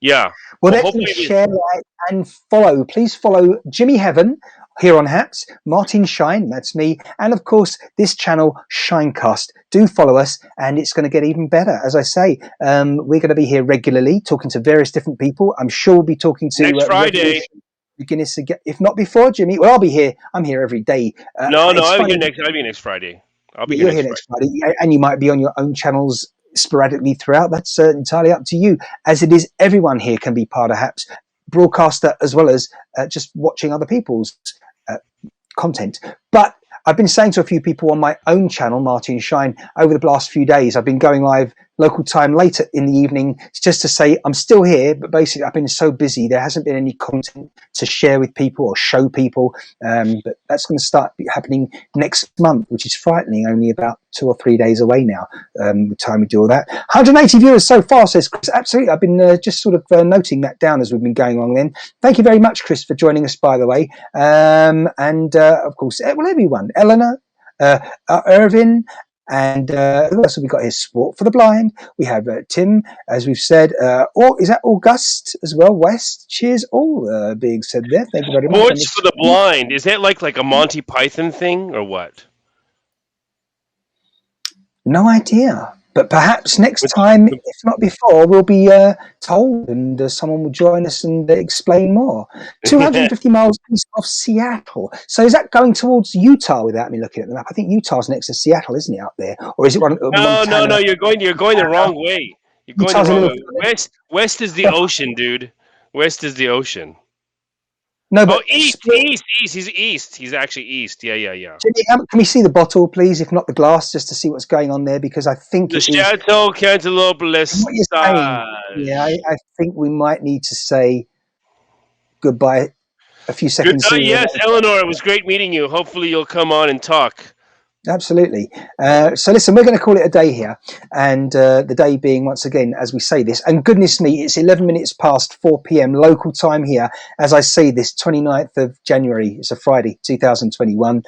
Yeah. Well, Well, then hopefully, share, like, and follow. Please follow Jimmy Heaven here on Haps, Martin Shine, that's me, and of course this channel, ShineCast. Do follow us, and it's going to get even better. As I say, we're going to be here regularly, talking to various different people. I'm sure we'll be talking to next Friday. Guinness again, if not before, Jimmy. Well, I'll be here. I'm here every day. No, It's I'll be funny. here next. I'll be next Friday. I'll be Yeah, here you're next here Friday. next Friday, and you might be on your own channels sporadically throughout. That's entirely up to you. As it is, everyone here can be part of Haps, broadcaster as well as just watching other people's content. But I've been saying to a few people on my own channel, Martin Shine, over the last few days, I've been going live local time later in the evening just to say I'm still here, but basically I've been so busy there hasn't been any content to share with people or show people, but that's going to start happening next month, which is frightening, only about 2 or 3 days away now, the time we do all that. 180 viewers so far, says Chris. Absolutely, I've been just sort of noting that down as we've been going along then. Thank you very much, Chris, for joining us, by the way, and of course, well, everyone, Eleanor, Irvin, and who else have we got here? Sport for the Blind. We have Tim, as we've said. Or is that August as well? West. Cheers, all being said there. Thank you very much. Sports for the Blind. Is that like a Monty Python thing or what? No idea. But perhaps next time, if not before, we'll be told, and someone will join us and explain more. 250 miles east of Seattle. So is that going towards Utah without me looking at the map? I think Utah's next to Seattle, isn't it, up there? Or is it one? No. You're going the wrong way. You're going Utah's the a wrong little way. West is the ocean, dude. West is the ocean. No, but east. He's east. He's actually east. Yeah. Jimmy, can we see the bottle, please? If not the glass, just to see what's going on there, because I think the Chateau Cantaloupe Lestat. Yeah, I think we might need to say goodbye a few seconds sooner. Yes, Eleanor, it was great meeting you. Hopefully you'll come on and talk. Absolutely. So listen, we're going to call it a day here, and the day being, once again, as we say this, and goodness me, it's 11 minutes past 4 p.m. local time here as I say this, 29th of January. It's a Friday, 2021.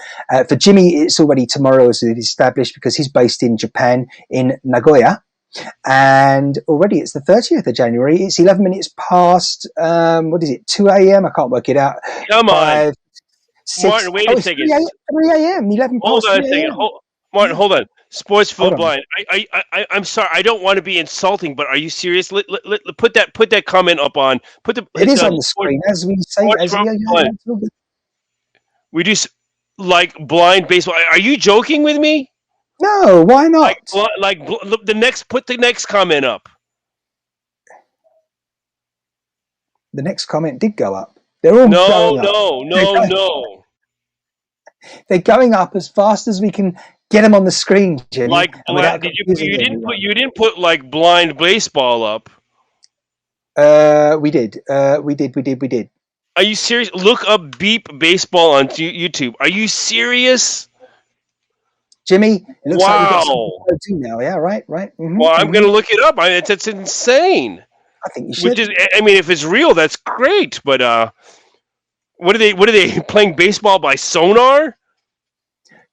For Jimmy, it's already tomorrow, as we've established, because he's based in Japan, in Nagoya. And already it's the 30th of January. It's 11 minutes past, 2 a.m.? I can't work it out. Come on. 6. Martin, wait a second. 3 a.m. 11 Hold past on a second. Martin, hold on. Sports for the Blind. I'm sorry. I don't want to be insulting, but are you serious? Put that comment up on. It is on the screen as we say. We do like blind baseball. Are you joking with me? No, why not? Put the next comment up. The next comment did go up. They're all going up. No. They're going up as fast as we can get them on the screen, Jimmy. You didn't put like blind baseball up. We did. We did. Are you serious? Look up Beep Baseball on YouTube. Are you serious? Jimmy, it looks like we've got something to do now. Yeah, right. Mm-hmm, well, I'm going to look it up. It's insane. I think you should. If it's real, that's great. But what are they playing baseball by sonar?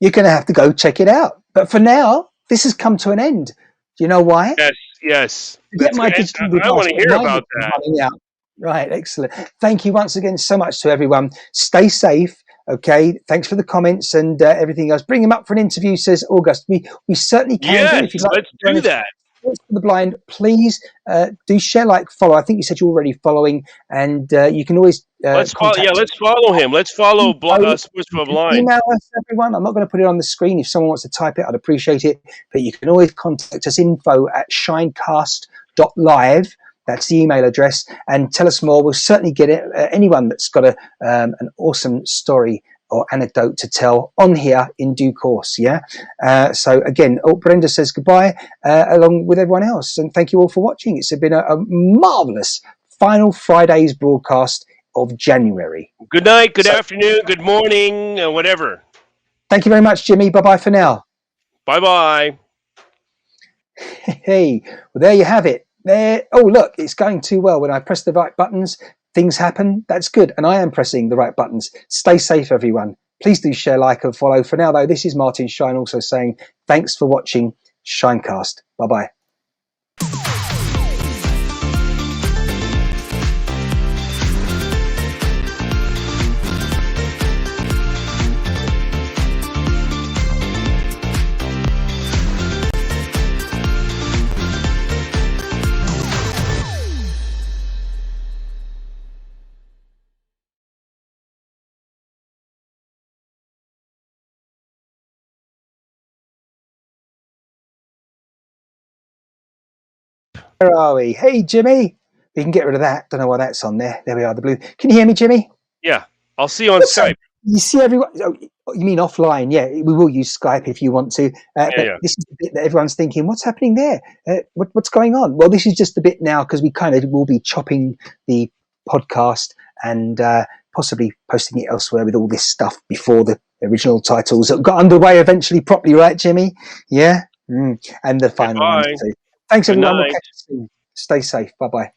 You're going to have to go check it out. But for now, this has come to an end. Do you know why? Yes. I want to hear about that. Right, excellent. Thank you once again so much to everyone. Stay safe. Okay, thanks for the comments and everything else. Bring him up for an interview, says August. We certainly can. Yes, if you'd like let's do that. For the Blind, please do share, follow. I think you said you're already following, and you can always let's follow him. Let's follow Sports for the Blind. Email us, everyone. I'm not going to put it on the screen. If someone wants to type it, I'd appreciate it. But you can always contact us, info@shinecast.live. That's the email address, and tell us more. We'll certainly get it. Anyone that's got an awesome story or anecdote to tell on here in due course. Yeah. So again, Brenda says goodbye along with everyone else, and thank you all for watching. It's been a marvelous final Friday's broadcast of January. Good night, good afternoon, good morning, whatever. Thank you very much, Jimmy. Bye bye for now. Bye bye. Hey, well, there you have it. There. Oh, look, it's going too well. When I press the right buttons, things happen. That's good. And I am pressing the right buttons. Stay safe, everyone. Please do share, like, and follow. For now, though, this is Martin Shine also saying thanks for watching ShineCast. Bye-bye. Where are we? Hey, Jimmy. We can get rid of that. Don't know why that's on there. There we are, the blue. Can you hear me, Jimmy? Yeah, I'll see you on What's Skype. that? You see everyone. Oh, you mean offline? Yeah, we will use Skype if you want to. But Yeah. this is the bit that everyone's thinking, what's happening there? What's going on? Well, this is just the bit now because we kind of will be chopping the podcast and possibly posting it elsewhere with all this stuff before the original titles that got underway eventually properly, right, Jimmy? Yeah. And the final one Goodbye. too. Thanks, Good everyone. We'll night. catch you soon. Stay safe. Bye-bye.